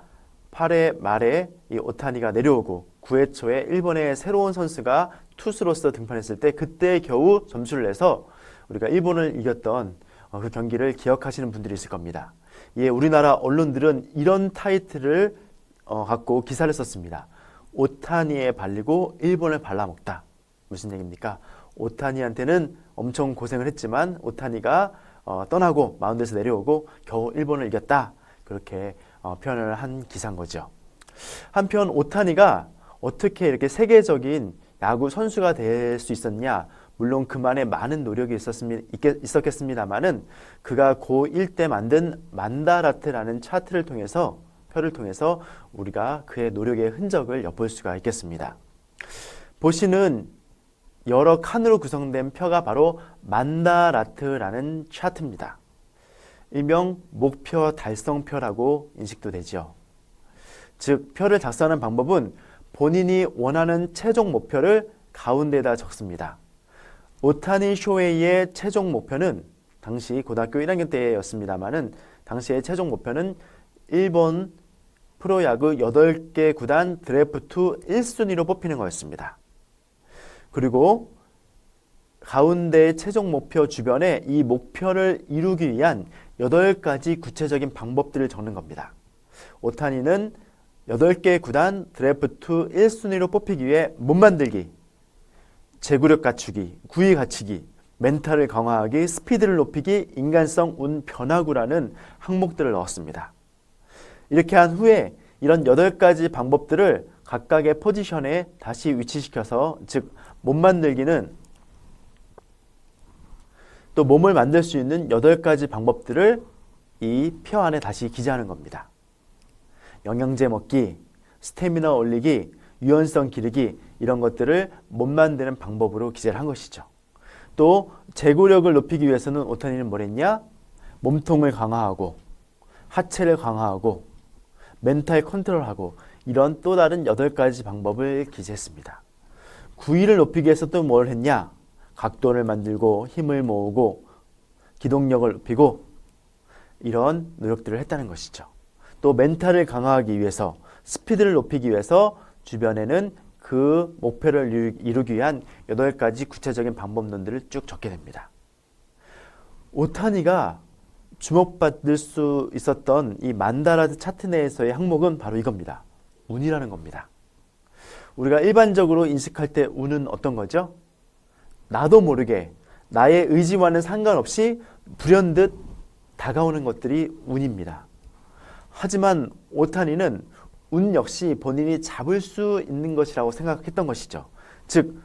8회 말에 이 오타니가 내려오고 9회 초에 일본의 새로운 선수가 투수로서 등판했을 때 그때 겨우 점수를 내서 우리가 일본을 이겼던 그 경기를 기억하시는 분들이 있을 겁니다. 예, 우리나라 언론들은 이런 타이틀을 갖고 기사를 썼습니다. 오타니에 발리고 일본을 발라먹다. 무슨 얘기입니까? 오타니한테는 엄청 고생을 했지만 오타니가 떠나고 마운드에서 내려오고 겨우 일본을 이겼다. 그렇게 표현을 한 기사인 거죠. 한편 오타니가 어떻게 이렇게 세계적인 야구 선수가 될 수 있었냐? 물론 그만의 많은 노력이 있었겠습니다만은 그가 고1 때 만든 만다라트라는 차트를 통해서 표를 통해서 우리가 그의 노력의 흔적을 엿볼 수가 있겠습니다. 보시는 여러 칸으로 구성된 표가 바로 만다라트라는 차트입니다. 일명 목표 달성표라고 인식도 되죠. 즉 표를 작성하는 방법은 본인이 원하는 최종 목표를 가운데다 적습니다. 오타니 쇼헤이의 최종 목표는 당시 고등학교 1학년 때였습니다만은 당시의 최종 목표는 일본 프로야구 8개 구단 드래프트 1순위로 뽑히는 거였습니다. 그리고 가운데 최종 목표 주변에 이 목표를 이루기 위한 8가지 구체적인 방법들을 적는 겁니다. 오타니는 8개 구단 드래프트 1순위로 뽑히기 위해 몸 만들기, 제구력 갖추기, 구위 갖추기, 멘탈을 강화하기, 스피드를 높이기, 인간성, 운 변화구라는 항목들을 넣었습니다. 이렇게 한 후에 이런 8가지 방법들을 각각의 포지션에 다시 위치시켜서, 즉 몸 만들기는 또 몸을 만들 수 있는 8가지 방법들을 이 표 안에 다시 기재하는 겁니다. 영양제 먹기, 스태미나 올리기, 유연성 기르기, 이런 것들을 몸 만드는 방법으로 기재를 한 것이죠. 또 제구력을 높이기 위해서는 오타니는 뭘 했냐? 몸통을 강화하고 하체를 강화하고 멘탈 컨트롤하고 이런 또 다른 8가지 방법을 기재했습니다. 구위를 높이기 위해서 또 뭘 했냐? 각도를 만들고 힘을 모으고 기동력을 높이고 이런 노력들을 했다는 것이죠. 또 멘탈을 강화하기 위해서, 스피드를 높이기 위해서 주변에는 그 목표를 이루기 위한 8가지 구체적인 방법론들을 쭉 적게 됩니다. 오타니가 주목받을 수 있었던 이 만다라트 차트 내에서의 항목은 바로 이겁니다. 운이라는 겁니다. 우리가 일반적으로 인식할 때 운은 어떤 거죠? 나도 모르게 나의 의지와는 상관없이 불현듯 다가오는 것들이 운입니다. 하지만 오타니는 운 역시 본인이 잡을 수 있는 것이라고 생각했던 것이죠. 즉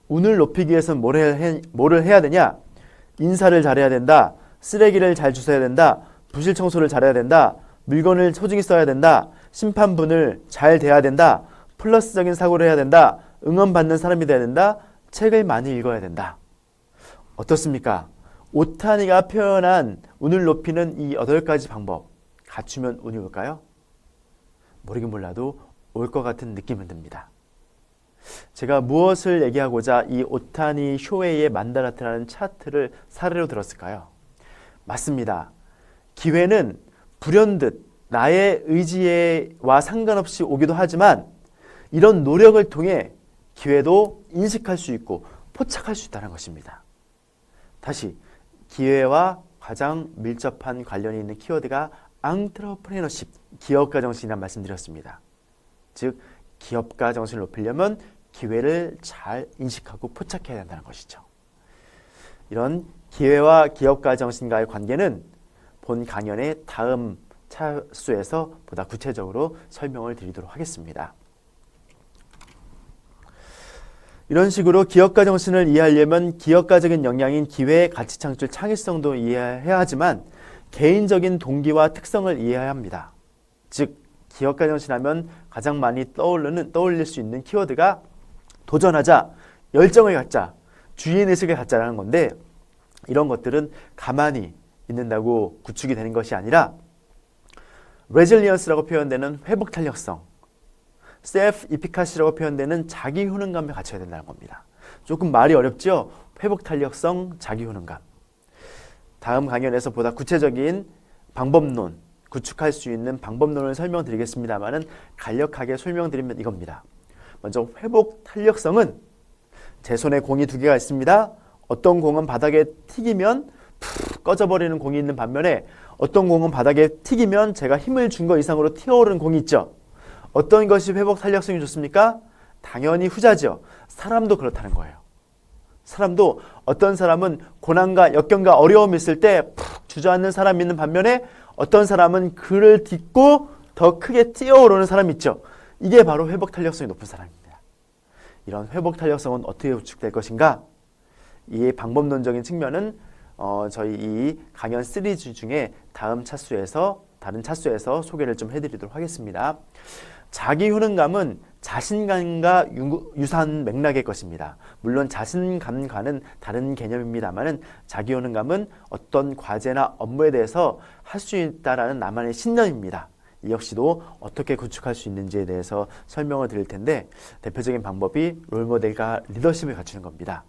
운을 높이기 위해서는 뭐를 해야 되냐? 인사를 잘해야 된다. 쓰레기를 잘 주워야 된다. 부실 청소를 잘해야 된다. 물건을 소중히 써야 된다. 심판분을 잘 대해야 된다. 플러스적인 사고를 해야 된다. 응원받는 사람이 돼야 된다. 책을 많이 읽어야 된다. 어떻습니까? 오타니가 표현한 운을 높이는 이 8가지 방법 갖추면 운이 올까요? 모르긴 몰라도 올 것 같은 느낌은 듭니다. 제가 무엇을 얘기하고자 이 오타니 쇼헤이의 만다라트라는 차트를 사례로 들었을까요? 맞습니다. 기회는 불현듯 나의 의지와 상관없이 오기도 하지만 이런 노력을 통해 기회도 인식할 수 있고 포착할 수 있다는 것입니다. 다시 기회와 가장 밀접한 관련이 있는 키워드가 앙트러프레너십, 기업가 정신이라는 말씀드렸습니다. 즉 기업가 정신을 높이려면 기회를 잘 인식하고 포착해야 된다는 것이죠. 이런 기회와 기업가 정신과의 관계는 본 강연의 다음 차수에서 보다 구체적으로 설명을 드리도록 하겠습니다. 이런 식으로 기업가 정신을 이해하려면 기업가적인 역량인 기회, 가치 창출, 창의성도 이해해야 하지만 개인적인 동기와 특성을 이해해야 합니다. 즉 기업가 정신하면 가장 많이 떠올릴 수 있는 키워드가 도전하자, 열정을 갖자, 주인의식을 갖자라는 건데 이런 것들은 가만히 있는다고 구축이 되는 것이 아니라 레질리언스라고 표현되는 회복 탄력성, 셀프 이피카시라고 표현되는 자기 효능감을 갖춰야 된다는 겁니다. 조금 말이 어렵죠? 회복 탄력성, 자기 효능감. 다음 강연에서 보다 구체적인 방법론, 구축할 수 있는 방법론을 설명드리겠습니다만은 간략하게 설명드리면 이겁니다. 먼저 회복 탄력성은 제 손에 공이 2개가 있습니다. 어떤 공은 바닥에 튀기면 푹 꺼져버리는 공이 있는 반면에 어떤 공은 바닥에 튀기면 제가 힘을 준 것 이상으로 튀어오르는 공이 있죠. 어떤 것이 회복 탄력성이 좋습니까? 당연히 후자죠. 사람도 그렇다는 거예요. 사람도 어떤 사람은 고난과 역경과 어려움이 있을 때 푹 주저앉는 사람이 있는 반면에 어떤 사람은 그를 딛고 더 크게 뛰어오르는 사람 있죠. 이게 바로 회복 탄력성이 높은 사람입니다. 이런 회복 탄력성은 어떻게 구축될 것인가? 이 방법론적인 측면은 저희 이 강연 시리즈 중에 다른 차수에서 소개를 좀 해드리도록 하겠습니다. 자기 효능감은 자신감과 유사한 맥락의 것입니다. 물론 자신감과는 다른 개념입니다만은 자기 효능감은 어떤 과제나 업무에 대해서 할 수 있다라는 나만의 신념입니다. 이 역시도 어떻게 구축할 수 있는지에 대해서 설명을 드릴 텐데 대표적인 방법이 롤모델과 리더십을 갖추는 겁니다.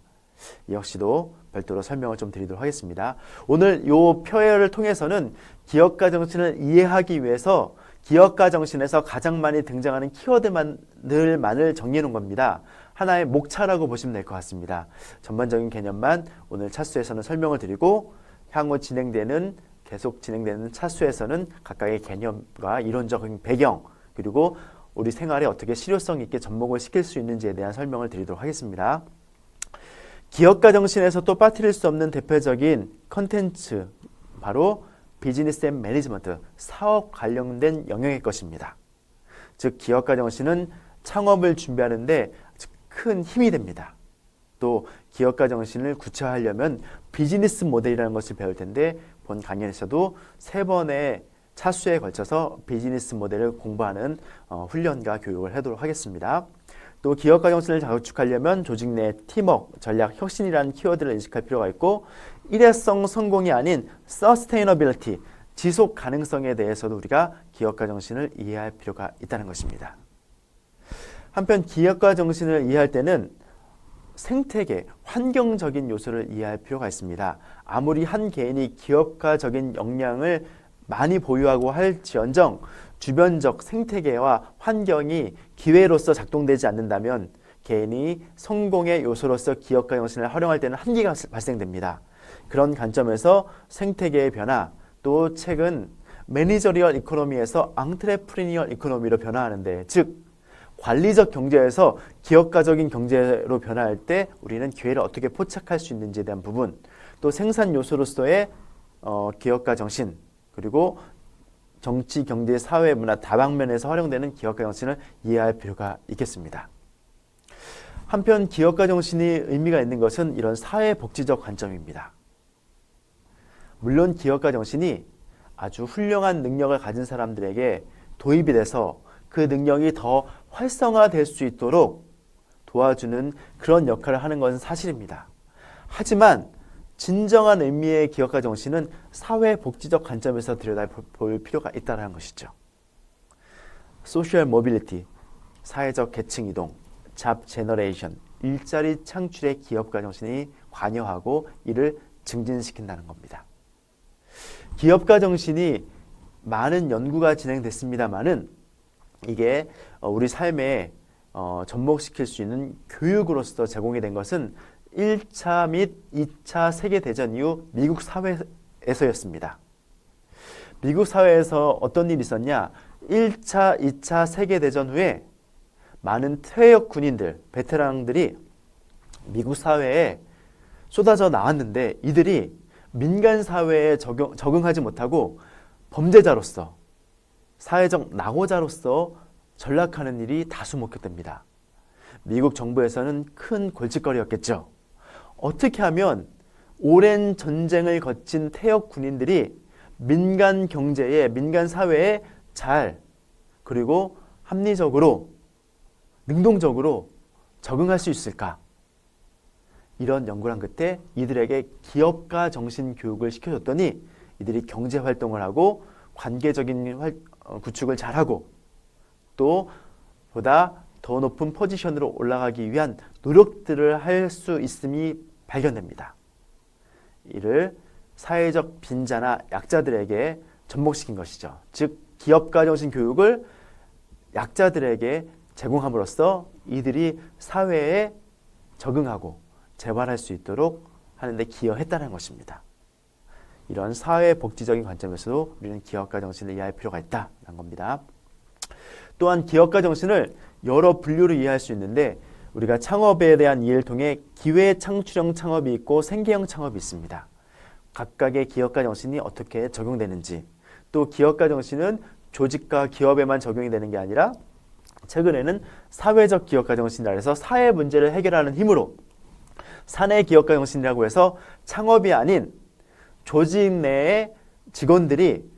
이 역시도 별도로 설명을 좀 드리도록 하겠습니다. 오늘 이 표를 통해서는 기업가 정신을 이해하기 위해서 기업가 정신에서 가장 많이 등장하는 키워드만을 정리해 놓은 겁니다. 하나의 목차라고 보시면 될 것 같습니다. 전반적인 개념만 오늘 차수에서는 설명을 드리고 향후 계속 진행되는 차수에서는 각각의 개념과 이론적인 배경 그리고 우리 생활에 어떻게 실효성 있게 접목을 시킬 수 있는지에 대한 설명을 드리도록 하겠습니다. 기업가 정신에서 또 빠뜨릴 수 없는 대표적인 컨텐츠 바로 비즈니스 앤 매니지먼트, 사업 관련된 영역의 것입니다. 즉 기업가 정신은 창업을 준비하는데 큰 힘이 됩니다. 또 기업가 정신을 구체화하려면 비즈니스 모델이라는 것을 배울 텐데 본 강연에서도 3번의 차수에 걸쳐서 비즈니스 모델을 공부하는 훈련과 교육을 하도록 하겠습니다. 또 기업가 정신을 구축하려면 조직 내 팀워크, 전략, 혁신이라는 키워드를 인식할 필요가 있고 일회성 성공이 아닌 서스테이너빌리티, 지속 가능성에 대해서도 우리가 기업가 정신을 이해할 필요가 있다는 것입니다. 한편 기업가 정신을 이해할 때는 생태계, 환경적인 요소를 이해할 필요가 있습니다. 아무리 한 개인이 기업가적인 역량을 많이 보유하고 할지언정 주변적 생태계와 환경이 기회로서 작동되지 않는다면 개인이 성공의 요소로서 기업가 정신을 활용할 때는 한계가 발생됩니다. 그런 관점에서 생태계의 변화, 또 최근 매니저리얼 이코노미에서 앙트레프리니얼 이코노미로 변화하는데 즉 관리적 경제에서 기업가적인 경제로 변화할 때 우리는 기회를 어떻게 포착할 수 있는지에 대한 부분 또 생산 요소로서의 기업가 정신 그리고 정치, 경제, 사회, 문화 다방면에서 활용되는 기업가 정신을 이해할 필요가 있겠습니다. 한편 기업가 정신이 의미가 있는 것은 이런 사회복지적 관점입니다. 물론 기업가 정신이 아주 훌륭한 능력을 가진 사람들에게 도입이 돼서 그 능력이 더 활성화될 수 있도록 도와주는 그런 역할을 하는 것은 사실입니다. 하지만 진정한 의미의 기업가 정신은 사회복지적 관점에서 들여다볼 필요가 있다는 것이죠. 소셜 모빌리티, 사회적 계층 이동, 잡 제너레이션, 일자리 창출에 기업가 정신이 관여하고 이를 증진시킨다는 겁니다. 기업가 정신이 많은 연구가 진행됐습니다만은 이게 우리 삶에 접목시킬 수 있는 교육으로서 제공이 된 것은 1차 및 2차 세계대전 이후 미국 사회에서였습니다. 미국 사회에서 어떤 일이 있었냐? 1차, 2차 세계대전 후에 많은 퇴역 군인들, 베테랑들이 미국 사회에 쏟아져 나왔는데 이들이 민간 사회에 적응하지 못하고 범죄자로서 사회적 낙오자로서 전락하는 일이 다수 목격됩니다. 미국 정부에서는 큰 골칫거리였겠죠. 어떻게 하면 오랜 전쟁을 거친 퇴역 군인들이 민간 경제에, 민간 사회에 잘 그리고 합리적으로, 능동적으로 적응할 수 있을까? 이런 연구를 한 끝에 이들에게 기업가 정신 교육을 시켜줬더니 이들이 경제 활동을 하고 관계적인 구축을 잘하고 또 보다 더 높은 포지션으로 올라가기 위한 노력들을 할 수 있음이 발견됩니다. 이를 사회적 빈자나 약자들에게 접목시킨 것이죠. 즉 기업가 정신 교육을 약자들에게 제공함으로써 이들이 사회에 적응하고 재활할 수 있도록 하는데 기여했다는 것입니다. 이런 사회복지적인 관점에서도 우리는 기업가 정신을 이해할 필요가 있다는 겁니다. 또한 기업가 정신을 여러 분류로 이해할 수 있는데 우리가 창업에 대한 이해를 통해 기회 창출형 창업이 있고 생계형 창업이 있습니다. 각각의 기업가 정신이 어떻게 적용되는지 또 기업가 정신은 조직과 기업에만 적용이 되는 게 아니라 최근에는 사회적 기업가 정신이라 해서 사회 문제를 해결하는 힘으로 사내 기업가 정신이라고 해서 창업이 아닌 조직 내의 직원들이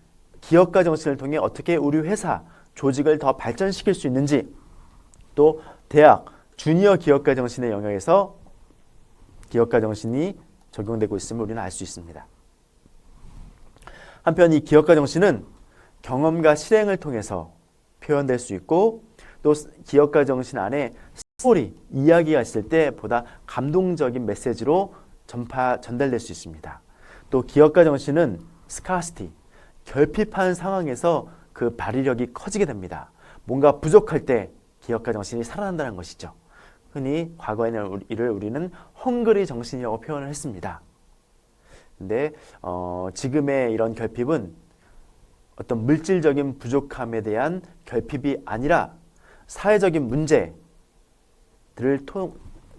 기업가 정신을 통해 어떻게 우리 회사 조직을 더 발전시킬 수 있는지, 또 대학 주니어 기업가 정신의 영역에서 기업가 정신이 적용되고 있음을 우리는 알 수 있습니다. 한편 이 기업가 정신은 경험과 실행을 통해서 표현될 수 있고, 또 기업가 정신 안에 스토리, 이야기가 있을 때 보다 감동적인 메시지로 전달될 수 있습니다. 또 기업가 정신은 스카시티, 결핍한 상황에서 그 발휘력이 커지게 됩니다. 뭔가 부족할 때 기업가 정신이 살아난다는 것이죠. 흔히 과거에는 이를 우리는 헝그리 정신이라고 표현을 했습니다. 근데 지금의 이런 결핍은 어떤 물질적인 부족함에 대한 결핍이 아니라 사회적인 문제들을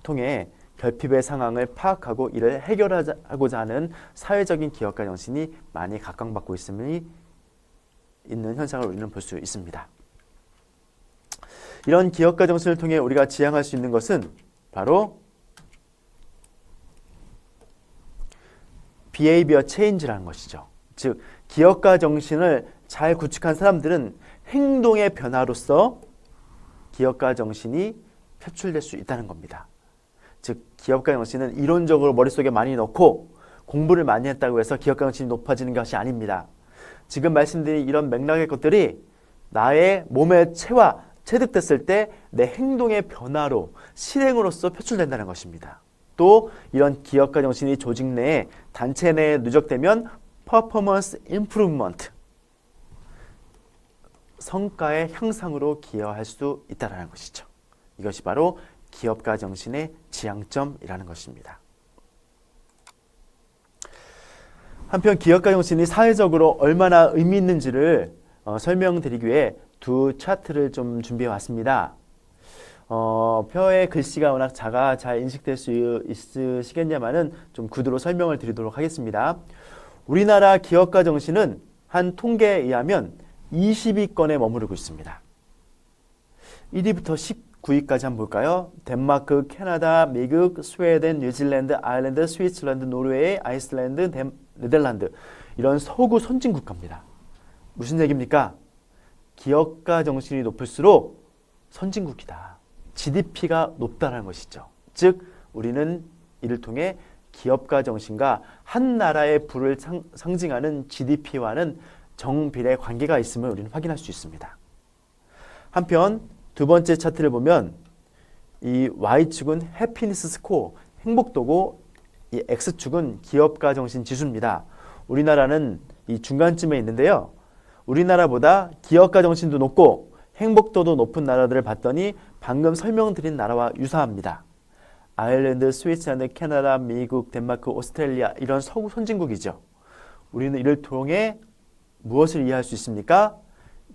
통해 결핍의 상황을 파악하고 이를 해결하고자 하는 사회적인 기업가 정신이 많이 각광받고 있는 현상을 우리는 볼 수 있습니다. 이런 기업가 정신을 통해 우리가 지향할 수 있는 것은 바로 behavior change라는 것이죠. 즉 기업가 정신을 잘 구축한 사람들은 행동의 변화로서 기업가 정신이 표출될 수 있다는 겁니다. 즉 기업가 정신은 이론적으로 머릿속에 많이 넣고 공부를 많이 했다고 해서 기업가 정신이 높아지는 것이 아닙니다. 지금 말씀드린 이런 맥락의 것들이 나의 몸의 체득됐을 때 내 행동의 변화로 실행으로서 표출된다는 것입니다. 또 이런 기업가 정신이 조직 내에 단체 내에 누적되면 퍼포먼스 임프루먼트, 성과의 향상으로 기여할 수 있다는 것이죠. 이것이 바로 기업가 정신의 지향점이라는 것입니다. 한편 기업가 정신이 사회적으로 얼마나 의미 있는지를 설명드리기 위해 두 차트를 좀 준비해 왔습니다. 표의 글씨가 워낙 작아 잘 인식될 수 있으시겠냐마는 좀 구두로 설명을 드리도록 하겠습니다. 우리나라 기업가 정신은 한 통계에 의하면 20위권에 머무르고 있습니다. 1위부터 19위까지 한번 볼까요? 덴마크, 캐나다, 미국, 스웨덴, 뉴질랜드, 아일랜드, 스위스랜드, 노르웨이, 아이슬란드, 네덜란드, 이런 서구 선진 국가입니다. 무슨 얘기입니까? 기업가 정신이 높을수록 선진국이다. GDP가 높다는 것이죠. 즉 우리는 이를 통해 기업가 정신과 한 나라의 부를 상징하는 GDP와는 정비례 관계가 있음을 우리는 확인할 수 있습니다. 한편 두 번째 차트를 보면 이 Y축은 해피니스 스코어, 행복도고, 이 X축은 기업가 정신 지수입니다. 우리나라는 이 중간쯤에 있는데요. 우리나라보다 기업가 정신도 높고 행복도도 높은 나라들을 봤더니 방금 설명드린 나라와 유사합니다. 아일랜드, 스위스랜드, 캐나다, 미국, 덴마크, 오스트레일리아, 이런 서구 선진국이죠. 우리는 이를 통해 무엇을 이해할 수 있습니까?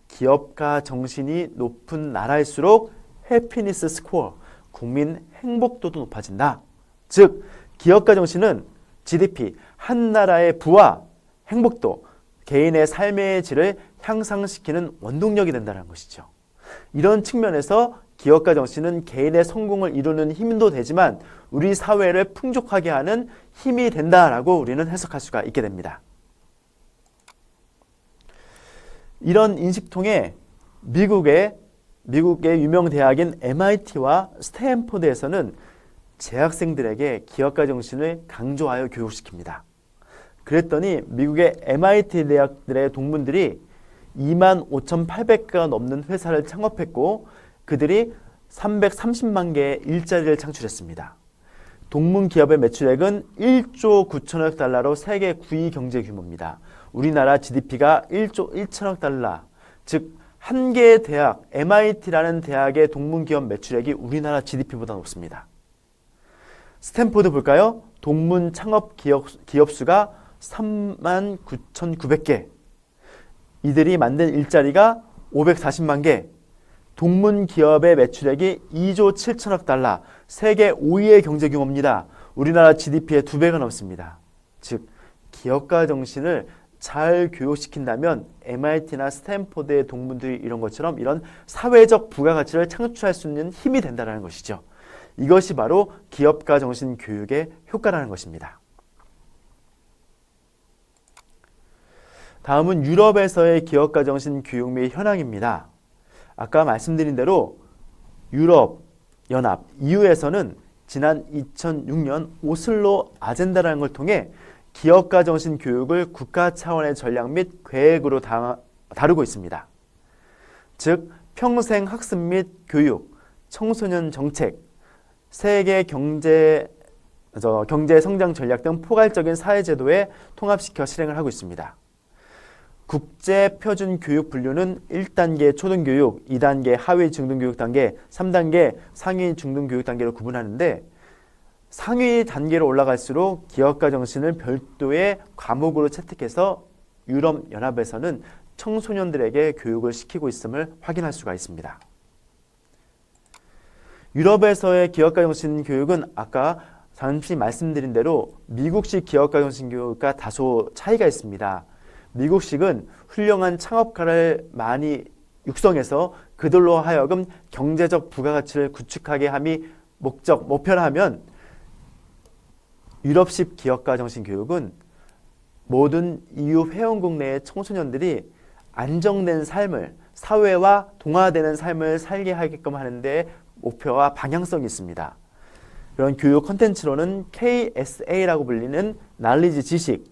기업가 정신이 높은 나라일수록 해피니스 스코어, 국민 행복도도 높아진다. 즉 기업가 정신은 GDP, 한 나라의 부와 행복도, 개인의 삶의 질을 향상시키는 원동력이 된다는 것이죠. 이런 측면에서 기업가 정신은 개인의 성공을 이루는 힘도 되지만 우리 사회를 풍족하게 하는 힘이 된다라고 우리는 해석할 수가 있게 됩니다. 이런 인식 통해 미국의 유명 대학인 MIT와 스탠포드에서는 재학생들에게 기업가 정신을 강조하여 교육시킵니다. 그랬더니 미국의 MIT 대학들의 동문들이 25,800개가 넘는 회사를 창업했고 그들이 330만 개의 일자리를 창출했습니다. 동문 기업의 매출액은 1조 9천억 달러로 세계 9위 경제 규모입니다. 우리나라 GDP가 1조 1천억 달러, 즉 한 개의 대학, MIT라는 대학의 동문 기업 매출액이 우리나라 GDP보다 높습니다. 스탠포드 볼까요? 동문 창업 기업 수가 39,900개, 이들이 만든 일자리가 540만 개, 동문 기업의 매출액이 2조 7천억 달러, 세계 5위의 경제 규모입니다. 우리나라 GDP의 2배가 넘습니다. 즉 기업가 정신을 잘 교육시킨다면 MIT나 스탠포드의 동문들이 이런 것처럼 이런 사회적 부가가치를 창출할 수 있는 힘이 된다는 것이죠. 이것이 바로 기업가 정신 교육의 효과라는 것입니다. 다음은 유럽에서의 기업가 정신 교육 및 현황입니다. 아까 말씀드린 대로 유럽 연합 EU에서는 지난 2006년 오슬로 아젠다라는 걸 통해 기업가 정신 교육을 국가 차원의 전략 및 계획으로 다루고 있습니다. 즉 평생 학습 및 교육, 청소년 정책, 세계 경제 성장 전략 등 포괄적인 사회제도에 통합시켜 실행을 하고 있습니다. 국제 표준 교육 분류는 1단계 초등교육, 2단계 하위 중등교육 단계, 3단계 상위 중등교육 단계로 구분하는데 상위 단계로 올라갈수록 기업가 정신을 별도의 과목으로 채택해서 유럽연합에서는 청소년들에게 교육을 시키고 있음을 확인할 수가 있습니다. 유럽에서의 기업가 정신 교육은 아까 잠시 말씀드린 대로 미국식 기업가 정신 교육과 다소 차이가 있습니다. 미국식은 훌륭한 창업가를 많이 육성해서 그들로 하여금 경제적 부가가치를 구축하게 함이 목표라 하면 유럽식 기업가 정신 교육은 모든 EU 회원국 내의 청소년들이 안정된 삶을, 사회와 동화되는 삶을 살게 하게끔 하는데 목표와 방향성이 있습니다. 그런 교육 콘텐츠로는 KSA라고 불리는 날리지 지식,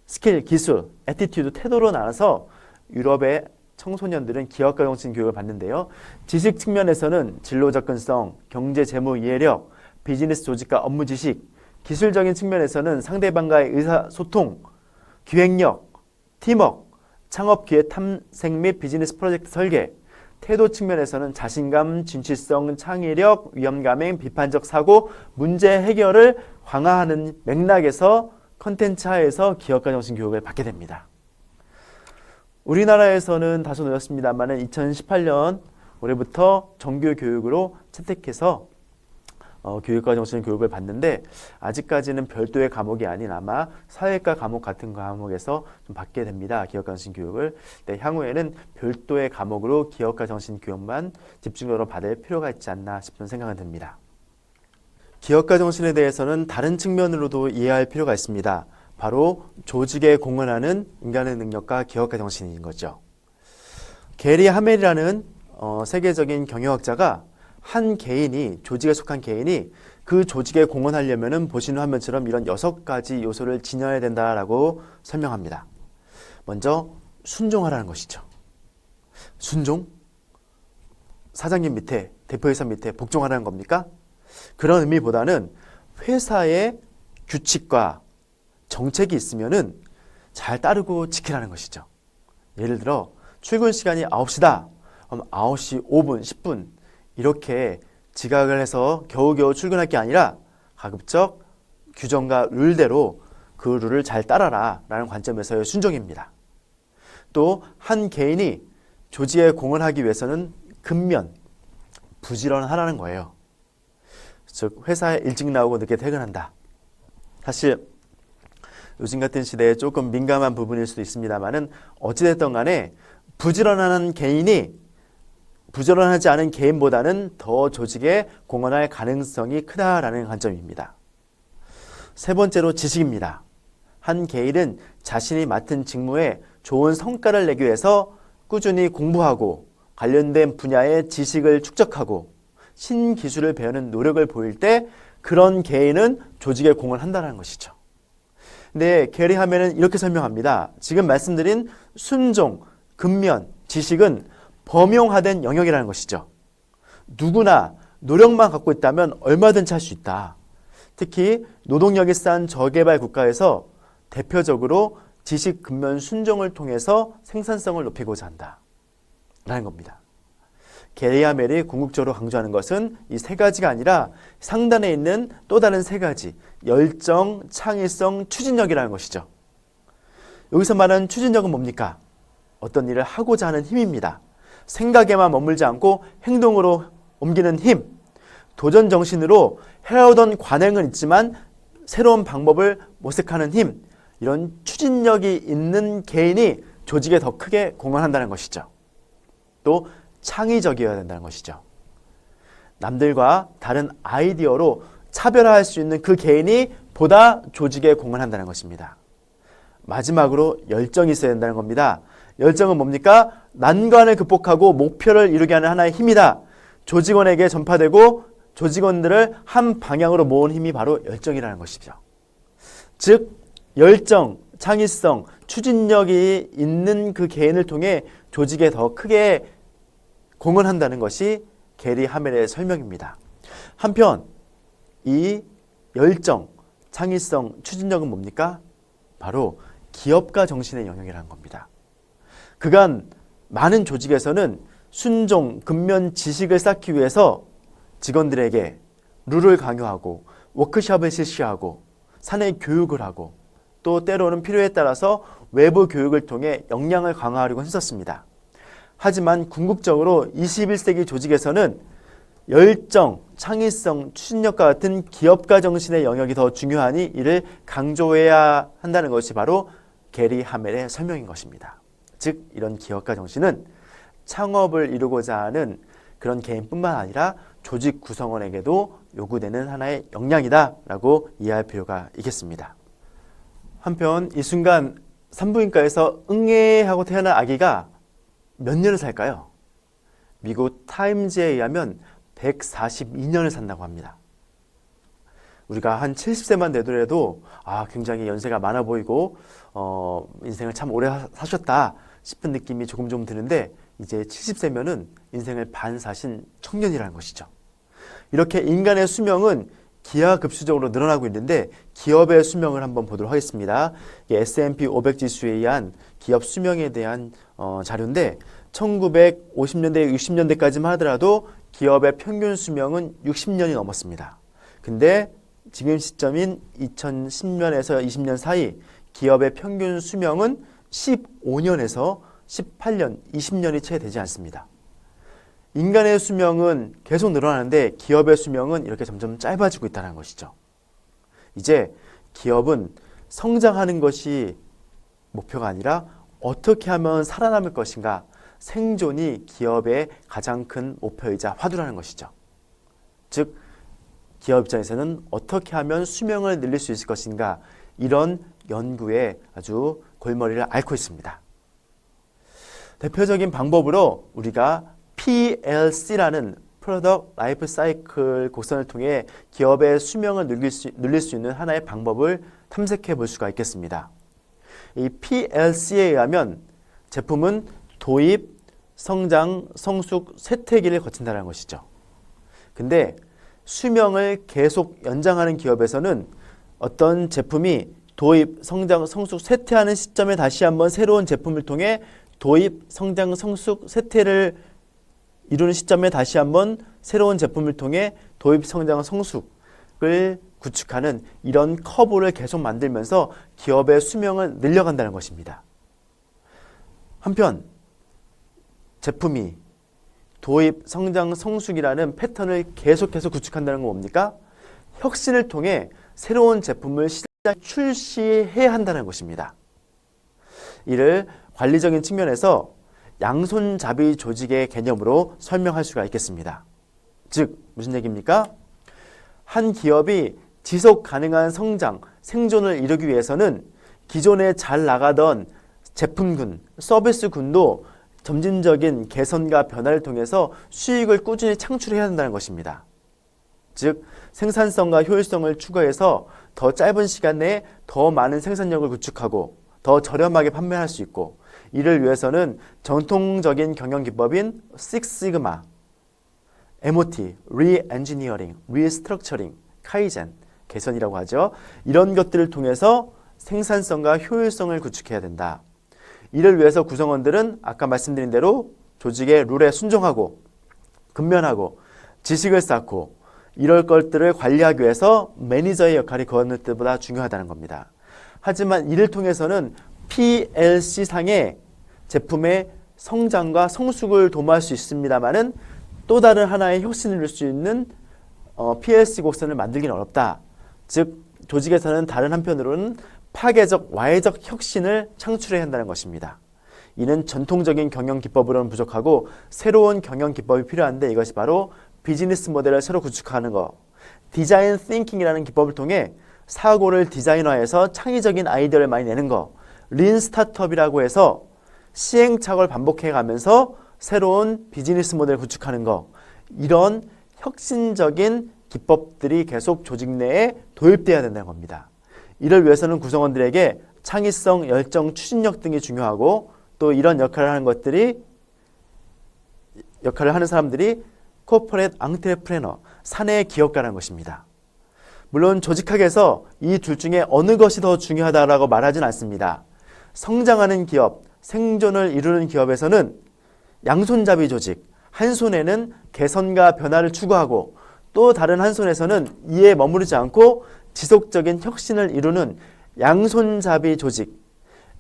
스킬, 기술, 애티튜드, 태도로 나눠서 유럽의 청소년들은 기업가 정신 교육을 받는데요. 지식 측면에서는 진로 접근성, 경제 재무 이해력, 비즈니스 조직과 업무 지식, 기술적인 측면에서는 상대방과의 의사소통, 기획력, 팀워크, 창업 기회 탐색 및 비즈니스 프로젝트 설계, 태도 측면에서는 자신감, 진취성, 창의력, 위험감행, 비판적 사고, 문제 해결을 강화하는 맥락에서 컨텐츠 하에서 기업가 정신 교육을 받게 됩니다. 우리나라에서는 다소 늦었습니다만 2018년 올해부터 정규 교육으로 채택해서 교육과 정신 교육을 받는데 아직까지는 별도의 과목이 아닌 아마 사회과 과목 같은 과목에서 좀 받게 됩니다. 기업가 정신 교육을. 네, 향후에는 별도의 과목으로 기업가 정신 교육만 집중적으로 받을 필요가 있지 않나 싶은 생각은 듭니다. 기업가 정신에 대해서는 다른 측면으로도 이해할 필요가 있습니다. 바로 조직에 공헌하는 인간의 능력과 기업가 정신인 거죠. 게리 하멜이라는 세계적인 경영학자가 한 개인이, 조직에 속한 개인이 그 조직에 공헌하려면 보시는 화면처럼 이런 6가지 요소를 지녀야 된다라고 설명합니다. 먼저 순종하라는 것이죠. 순종? 사장님 밑에, 대표이사 밑에 복종하라는 겁니까? 그런 의미보다는 회사의 규칙과 정책이 있으면은 잘 따르고 지키라는 것이죠. 예를 들어 출근 시간이 9시다. 그럼 9시 5분, 10분 이렇게 지각을 해서 겨우겨우 출근할 게 아니라 가급적 규정과 룰대로 그 룰을 잘 따라라 라는 관점에서의 순종입니다. 또 한 개인이 조직에 공헌하기 위해서는 근면, 부지런하라는 거예요. 즉 회사에 일찍 나오고 늦게 퇴근한다. 사실 요즘 같은 시대에 조금 민감한 부분일 수도 있습니다만은 어찌됐든 간에 부지런한 개인이 부지런하지 않은 개인보다는 더 조직에 공헌할 가능성이 크다라는 관점입니다. 세 번째로 지식입니다. 한 개인은 자신이 맡은 직무에 좋은 성과를 내기 위해서 꾸준히 공부하고 관련된 분야의 지식을 축적하고 신기술을 배우는 노력을 보일 때 그런 개인은 조직에 공헌한다는 것이죠. 근데 게리 하멜은 이렇게 설명합니다. 지금 말씀드린 순종, 근면, 지식은 범용화된 영역이라는 것이죠. 누구나 노력만 갖고 있다면 얼마든지 할 수 있다. 특히 노동력이 싼 저개발 국가에서 대표적으로 지식, 근면, 순종을 통해서 생산성을 높이고자 한다. 라는 겁니다. 게리 하멜이 궁극적으로 강조하는 것은 이 세 가지가 아니라 상단에 있는 또 다른 세 가지, 열정, 창의성, 추진력이라는 것이죠. 여기서 말하는 추진력은 뭡니까? 어떤 일을 하고자 하는 힘입니다. 생각에만 머물지 않고 행동으로 옮기는 힘, 도전 정신으로 해오던 관행은 있지만 새로운 방법을 모색하는 힘, 이런 추진력이 있는 개인이 조직에 더 크게 공헌한다는 것이죠. 또 창의적이어야 된다는 것이죠. 남들과 다른 아이디어로 차별화할 수 있는 그 개인이 보다 조직에 공헌한다는 것입니다. 마지막으로 열정이 있어야 된다는 겁니다. 열정은 뭡니까? 난관을 극복하고 목표를 이루게 하는 하나의 힘이다. 조직원에게 전파되고 조직원들을 한 방향으로 모은 힘이 바로 열정이라는 것이죠. 즉 열정, 창의성, 추진력이 있는 그 개인을 통해 조직에 더 크게 공헌한다는 것이 게리 하멜의 설명입니다. 한편 이 열정, 창의성, 추진력은 뭡니까? 바로 기업가 정신의 영역이라는 겁니다. 그간 많은 조직에서는 순종, 근면 지식을 쌓기 위해서 직원들에게 룰을 강요하고 워크숍을 실시하고 사내 교육을 하고 또 때로는 필요에 따라서 외부 교육을 통해 역량을 강화하려고 했었습니다. 하지만 궁극적으로 21세기 조직에서는 열정, 창의성, 추진력과 같은 기업가 정신의 영역이 더 중요하니 이를 강조해야 한다는 것이 바로 게리 하멜의 설명인 것입니다. 즉 이런 기업가 정신은 창업을 이루고자 하는 그런 개인뿐만 아니라 조직 구성원에게도 요구되는 하나의 역량이다 라고 이해할 필요가 있겠습니다. 한편 이 순간 산부인과에서 응애하고 태어난 아기가 몇 년을 살까요? 미국 타임즈에 의하면 142년을 산다고 합니다. 우리가 한 70세만 되더라도 굉장히 연세가 많아 보이고 인생을 참 오래 사셨다 싶은 느낌이 조금 드는데 이제 70세면은 인생을 반 사신 청년이라는 것이죠. 이렇게 인간의 수명은 기하급수적으로 늘어나고 있는데 기업의 수명을 한번 보도록 하겠습니다. S&P 500 지수에 의한 기업 수명에 대한 자료인데 1950년대, 60년대까지만 하더라도 기업의 평균 수명은 60년이 넘었습니다. 근데 지금 시점인 2010년에서 20년 사이 기업의 평균 수명은 15년에서 18년, 20년이 채 되지 않습니다. 인간의 수명은 계속 늘어나는데 기업의 수명은 이렇게 점점 짧아지고 있다는 것이죠. 이제 기업은 성장하는 것이 목표가 아니라 어떻게 하면 살아남을 것인가, 생존이 기업의 가장 큰 목표이자 화두라는 것이죠. 즉 기업 입장에서는 어떻게 하면 수명을 늘릴 수 있을 것인가, 이런 연구에 아주 골머리를 앓고 있습니다. 대표적인 방법으로 우리가 PLC라는 Product Life Cycle 곡선을 통해 기업의 수명을 늘릴 수 있는 하나의 방법을 탐색해 볼 수가 있겠습니다. 이 PLC에 의하면 제품은 도입, 성장, 성숙, 쇠퇴기를 거친다는 것이죠. 근데 수명을 계속 연장하는 기업에서는 어떤 제품이 도입, 성장, 성숙, 쇠퇴하는 시점에 다시 한번 새로운 제품을 통해 도입, 성장, 성숙, 쇠퇴를 이루는 시점에 다시 한번 새로운 제품을 통해 도입, 성장, 성숙을 구축하는 이런 커브를 계속 만들면서 기업의 수명을 늘려간다는 것입니다. 한편 제품이 도입, 성장, 성숙이라는 패턴을 계속해서 구축한다는 건 뭡니까? 혁신을 통해 새로운 제품을 출시해야 한다는 것입니다. 이를 관리적인 측면에서 양손잡이 조직의 개념으로 설명할 수가 있겠습니다. 즉 무슨 얘기입니까? 한 기업이 지속 가능한 성장, 생존을 이루기 위해서는 기존에 잘 나가던 제품군, 서비스군도 점진적인 개선과 변화를 통해서 수익을 꾸준히 창출해야 한다는 것입니다. 즉 생산성과 효율성을 추구해서 더 짧은 시간 내에 더 많은 생산력을 구축하고 더 저렴하게 판매할 수 있고, 이를 위해서는 전통적인 경영 기법인 식시그마, MOT, Re-engineering, Restructuring, 카이젠, 개선이라고 하죠. 이런 것들을 통해서 생산성과 효율성을 구축해야 된다. 이를 위해서 구성원들은 아까 말씀드린 대로 조직의 룰에 순종하고 근면하고 지식을 쌓고 이럴 것들을 관리하기 위해서 매니저의 역할이 그 어느 때보다 중요하다는 겁니다. 하지만 이를 통해서는 PLC상의 제품의 성장과 성숙을 도모할 수 있습니다만은 또 다른 하나의 혁신을 이룰 수 있는 PLC 곡선을 만들기는 어렵다. 즉 조직에서는 다른 한편으로는 파괴적 와해적 혁신을 창출해야 한다는 것입니다. 이는 전통적인 경영 기법으로는 부족하고 새로운 경영 기법이 필요한데 이것이 바로 비즈니스 모델을 새로 구축하는 것, 디자인 띵킹이라는 기법을 통해 사고를 디자인화해서 창의적인 아이디어를 많이 내는 것, 린 스타트업이라고 해서 시행착오를 반복해 가면서 새로운 비즈니스 모델을 구축하는 것, 이런 혁신적인 기법들이 계속 조직 내에 도입되어야 된다는 겁니다. 이를 위해서는 구성원들에게 창의성, 열정, 추진력 등이 중요하고 또 이런 역할을 하는 사람들이 코퍼렛 앙트레프레너, 사내 기업가라는 것입니다. 물론 조직학에서 이 둘 중에 어느 것이 더 중요하다라고 말하진 않습니다. 성장하는 기업, 생존을 이루는 기업에서는 양손잡이 조직, 한 손에는 개선과 변화를 추구하고 또 다른 한 손에서는 이에 머무르지 않고 지속적인 혁신을 이루는 양손잡이 조직,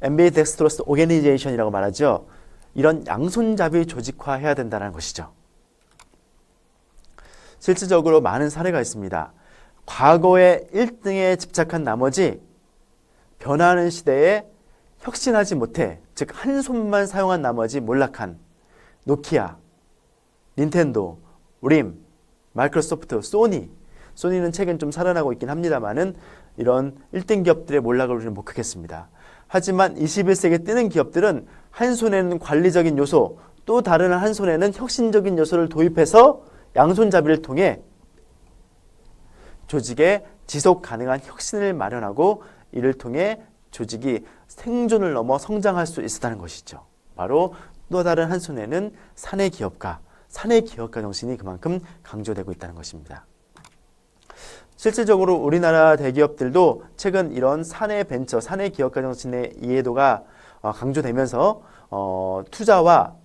앰비덱스트러스 오게니제이션이라고 말하죠. 이런 양손잡이 조직화해야 된다는 것이죠. 실질적으로 많은 사례가 있습니다. 과거의 1등에 집착한 나머지 변화하는 시대에 혁신하지 못해, 즉 한 손만 사용한 나머지 몰락한 노키아, 닌텐도, 림, 마이크로소프트, 소니는 최근 좀 살아나고 있긴 합니다만은 이런 1등 기업들의 몰락을 우리는 목격했습니다. 하지만 21세기에 뜨는 기업들은 한 손에는 관리적인 요소, 또 다른 한 손에는 혁신적인 요소를 도입해서 양손잡이를 통해 조직의 지속 가능한 혁신을 마련하고 이를 통해 조직이 생존을 넘어 성장할 수 있었다는 것이죠. 바로 또 다른 한 손에는 사내 기업가 정신이 그만큼 강조되고 있다는 것입니다. 실질적으로 우리나라 대기업들도 최근 이런 사내 벤처, 사내 기업가 정신의 이해도가 강조되면서 투자와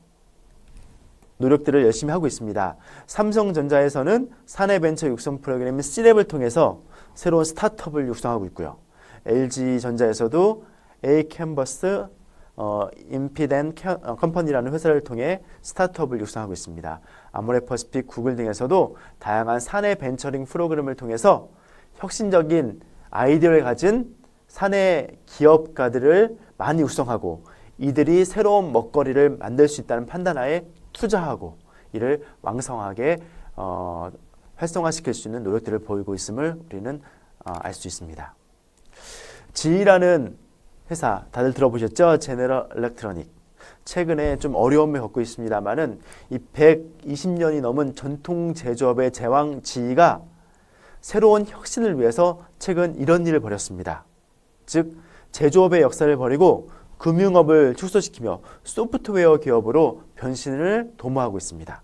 노력들을 열심히 하고 있습니다. 삼성전자에서는 사내 벤처 육성 프로그램인 C랩을 통해서 새로운 스타트업을 육성하고 있고요. LG전자에서도 A캔버스 임피덴 컴퍼니라는 회사를 통해 스타트업을 육성하고 있습니다. 아모레퍼시픽, 구글 등에서도 다양한 사내 벤처링 프로그램을 통해서 혁신적인 아이디어를 가진 사내 기업가들을 많이 육성하고 이들이 새로운 먹거리를 만들 수 있다는 판단하에 투자하고 이를 왕성하게 활성화시킬 수 있는 노력들을 보이고 있음을 우리는 알 수 있습니다. GE라는 회사 다들 들어보셨죠? 제너럴 일렉트로닉. 최근에 좀 어려움을 겪고 있습니다만은 이 120년이 넘은 전통 제조업의 제왕 GE가 새로운 혁신을 위해서 최근 이런 일을 벌였습니다. 즉 제조업의 역사를 버리고 금융업을 축소시키며 소프트웨어 기업으로 변신을 도모하고 있습니다.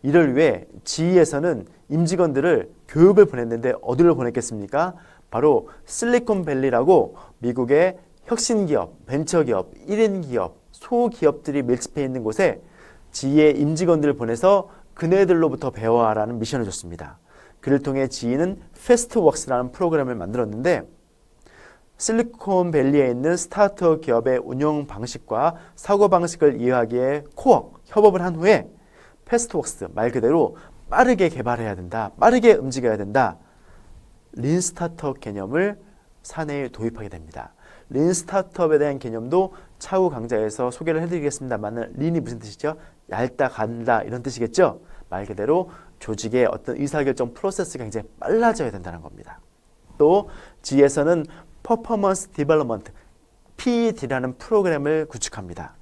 이를 위해 GE에서는 임직원들을 교육을 보냈는데 어디로 보냈겠습니까? 바로 실리콘밸리라고 미국의 혁신기업, 벤처기업, 1인 기업, 소기업들이 밀집해 있는 곳에 GE의 임직원들을 보내서 그네들로부터 배워라는 미션을 줬습니다. 그를 통해 GE는 패스트웍스라는 프로그램을 만들었는데 실리콘밸리에 있는 스타트업 기업의 운영 방식과 사고방식을 이해하기에 코어, 협업을 한 후에 패스트웍스, 말 그대로 빠르게 개발해야 된다, 빠르게 움직여야 된다, 린 스타트업 개념을 사내에 도입하게 됩니다. 린 스타트업에 대한 개념도 차후 강좌에서 소개를 해드리겠습니다만 린이 무슨 뜻이죠? 얇다, 간다 이런 뜻이겠죠? 말 그대로 조직의 어떤 의사결정 프로세스가 굉장히 빨라져야 된다는 겁니다. 또 GE에서는 퍼포먼스 디벨롭먼트, PD라는 프로그램을 구축합니다.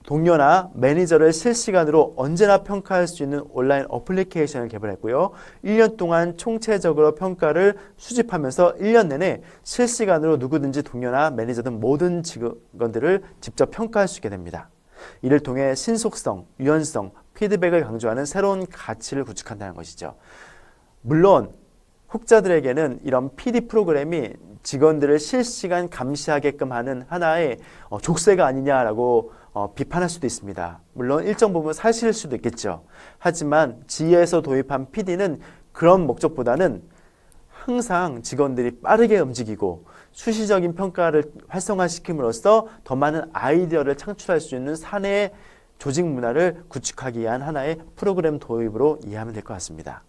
동료나 매니저를 실시간으로 언제나 평가할 수 있는 온라인 어플리케이션을 개발했고요. 1년 동안 총체적으로 평가를 수집하면서 1년 내내 실시간으로 누구든지 동료나 매니저든 모든 직원들을 직접 평가할 수 있게 됩니다. 이를 통해 신속성, 유연성, 피드백을 강조하는 새로운 가치를 구축한다는 것이죠. 물론 혹자들에게는 이런 PD 프로그램이 직원들을 실시간 감시하게끔 하는 하나의 족쇄가 아니냐라고 비판할 수도 있습니다. 물론 일정 부분 사실일 수도 있겠죠. 하지만 GE에서 도입한 PD는 그런 목적보다는 항상 직원들이 빠르게 움직이고 수시적인 평가를 활성화시킴으로써 더 많은 아이디어를 창출할 수 있는 사내 조직 문화를 구축하기 위한 하나의 프로그램 도입으로 이해하면 될 것 같습니다.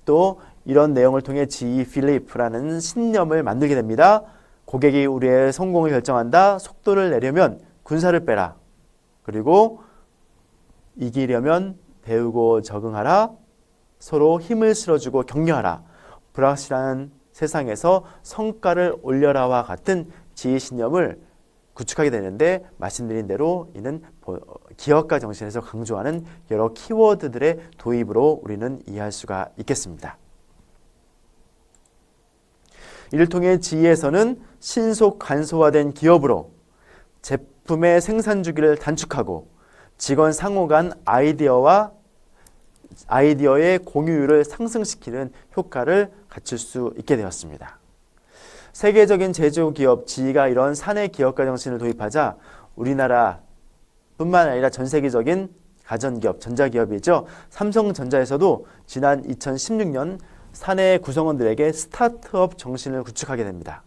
또 이런 내용을 통해 GE 필립라는 신념을 만들게 됩니다. 고객이 우리의 성공을 결정한다. 속도를 내려면 군사를 빼라. 그리고 이기려면 배우고 적응하라. 서로 힘을 실어주고 격려하라. 불확실한 세상에서 성과를 올려라와 같은 지휘신념을 구축하게 되는데, 말씀드린 대로 이는 기업가 정신에서 강조하는 여러 키워드들의 도입으로 우리는 이해할 수가 있겠습니다. 이를 통해 지휘에서는 신속 간소화된 기업으로 제품의 생산 주기를 단축하고 직원 상호 간 아이디어의 공유율을 상승시키는 효과를 갖출 수 있게 되었습니다. 세계적인 제조기업 지휘가 이런 사내 기업가 정신을 도입하자 우리나라뿐만 아니라 전 세계적인 가전기업, 전자기업이죠. 삼성전자에서도 지난 2016년 사내 구성원들에게 스타트업 정신을 구축하게 됩니다.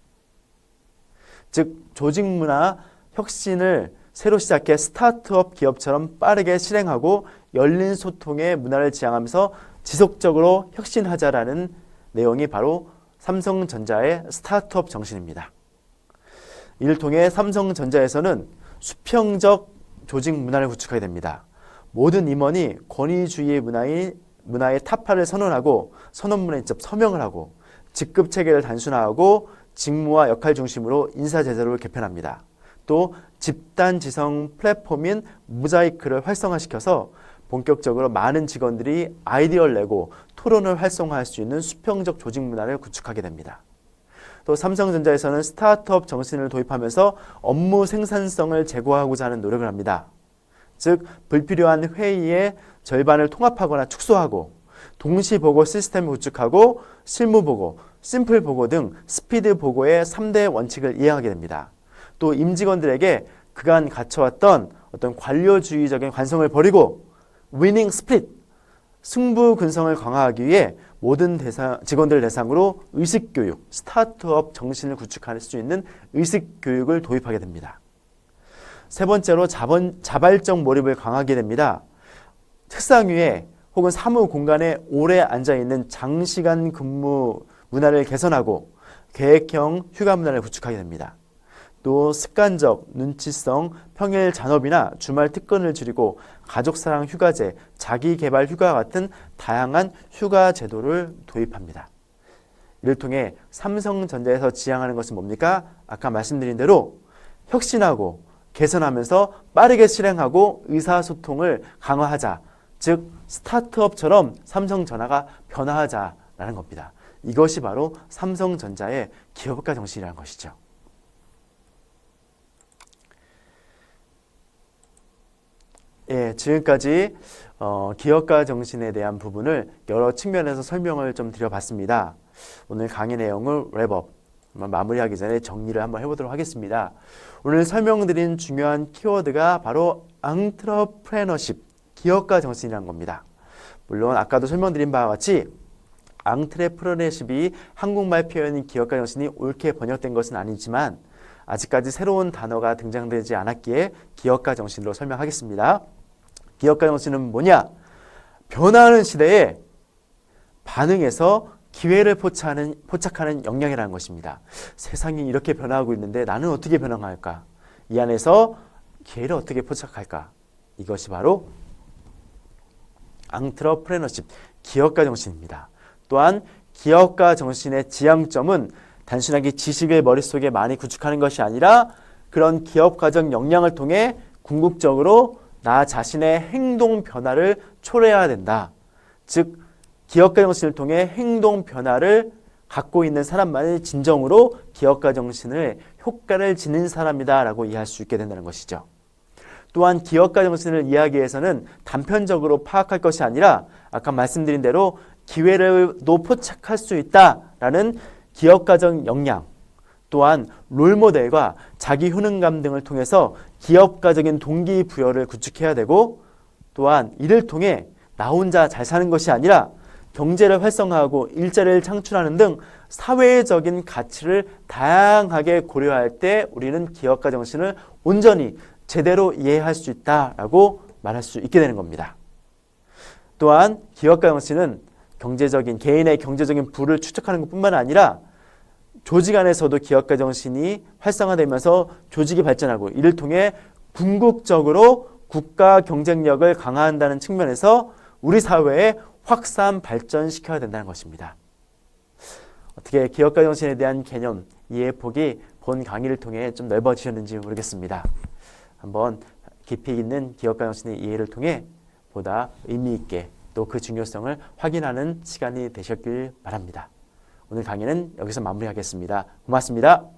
즉 조직문화 혁신을 새로 시작해 스타트업 기업처럼 빠르게 실행하고 열린 소통의 문화를 지향하면서 지속적으로 혁신하자라는 내용이 바로 삼성전자의 스타트업 정신입니다. 이를 통해 삼성전자에서는 수평적 조직 문화를 구축하게 됩니다. 모든 임원이 권위주의 문화의 타파를 선언하고 선언문에 직접 서명을 하고 직급 체계를 단순화하고 직무와 역할 중심으로 인사제도를 개편합니다. 또 집단 지성 플랫폼인 모자이크를 활성화시켜서 본격적으로 많은 직원들이 아이디어를 내고 토론을 활성화할 수 있는 수평적 조직 문화를 구축하게 됩니다. 또 삼성전자에서는 스타트업 정신을 도입하면서 업무 생산성을 제고하고자 하는 노력을 합니다. 즉 불필요한 회의의 절반을 통합하거나 축소하고 동시보고 시스템을 구축하고 실무보고, 심플보고 등 스피드보고의 3대 원칙을 이해하게 됩니다. 또 임직원들에게 그간 갖춰왔던 어떤 관료주의적인 관성을 버리고 위닝 스피릿, 승부 근성을 강화하기 위해 모든 직원들 대상으로 의식교육, 스타트업 정신을 구축할 수 있는 의식교육을 도입하게 됩니다. 세 번째로 자발적 몰입을 강화하게 됩니다. 책상 위에 혹은 사무 공간에 오래 앉아있는 장시간 근무 문화를 개선하고 계획형 휴가 문화를 구축하게 됩니다. 또 습관적, 눈치성, 평일 잔업이나 주말 특근을 줄이고 가족사랑 휴가제, 자기개발 휴가 같은 다양한 휴가 제도를 도입합니다. 이를 통해 삼성전자에서 지향하는 것은 뭡니까? 아까 말씀드린 대로 혁신하고 개선하면서 빠르게 실행하고 의사소통을 강화하자. 즉 스타트업처럼 삼성전자가 변화하자라는 겁니다. 이것이 바로 삼성전자의 기업가 정신이라는 것이죠. 예, 지금까지 기업가 정신에 대한 부분을 여러 측면에서 설명을 좀 드려봤습니다. 오늘 강의 내용을 랩업, 마무리하기 전에 정리를 한번 해보도록 하겠습니다. 오늘 설명드린 중요한 키워드가 바로 entrepreneurship, 기업가 정신이라는 겁니다. 물론 아까도 설명드린 바와 같이 entrepreneurship이 한국말 표현인 기업가 정신이 옳게 번역된 것은 아니지만 아직까지 새로운 단어가 등장되지 않았기에 기업가 정신으로 설명하겠습니다. 기업가 정신은 뭐냐? 변화하는 시대에 반응해서 기회를 포착하는 역량이라는 것입니다. 세상이 이렇게 변화하고 있는데 나는 어떻게 변화할까? 이 안에서 기회를 어떻게 포착할까? 이것이 바로 entrepreneurship, 기업가 정신입니다. 또한 기업가 정신의 지향점은 단순하게 지식을 머릿속에 많이 구축하는 것이 아니라 그런 기업가적 역량을 통해 궁극적으로 나 자신의 행동 변화를 초래해야 된다. 즉 기업가 정신을 통해 행동 변화를 갖고 있는 사람만이 진정으로 기업가 정신을 효과를 지닌 사람이다 라고 이해할 수 있게 된다는 것이죠. 또한 기업가 정신을 이해하기 위해서는 단편적으로 파악할 것이 아니라 아까 말씀드린 대로 기회를도 포착할 수 있다라는 기업가적 역량, 또한 롤모델과 자기 효능감 등을 통해서 기업가적인 동기부여를 구축해야 되고, 또한 이를 통해 나 혼자 잘 사는 것이 아니라 경제를 활성화하고 일자리를 창출하는 등 사회적인 가치를 다양하게 고려할 때 우리는 기업가 정신을 온전히 제대로 이해할 수 있다라고 말할 수 있게 되는 겁니다. 또한 기업가 정신은 개인의 경제적인 부를 추적하는 것뿐만 아니라 조직 안에서도 기업가 정신이 활성화되면서 조직이 발전하고 이를 통해 궁극적으로 국가 경쟁력을 강화한다는 측면에서 우리 사회에 확산 발전시켜야 된다는 것입니다. 어떻게 기업가 정신에 대한 개념, 이해 폭이 본 강의를 통해 좀 넓어지셨는지 모르겠습니다. 한번 깊이 있는 기업가 정신의 이해를 통해 보다 의미 있게 또 그 중요성을 확인하는 시간이 되셨길 바랍니다. 오늘 강의는 여기서 마무리하겠습니다. 고맙습니다.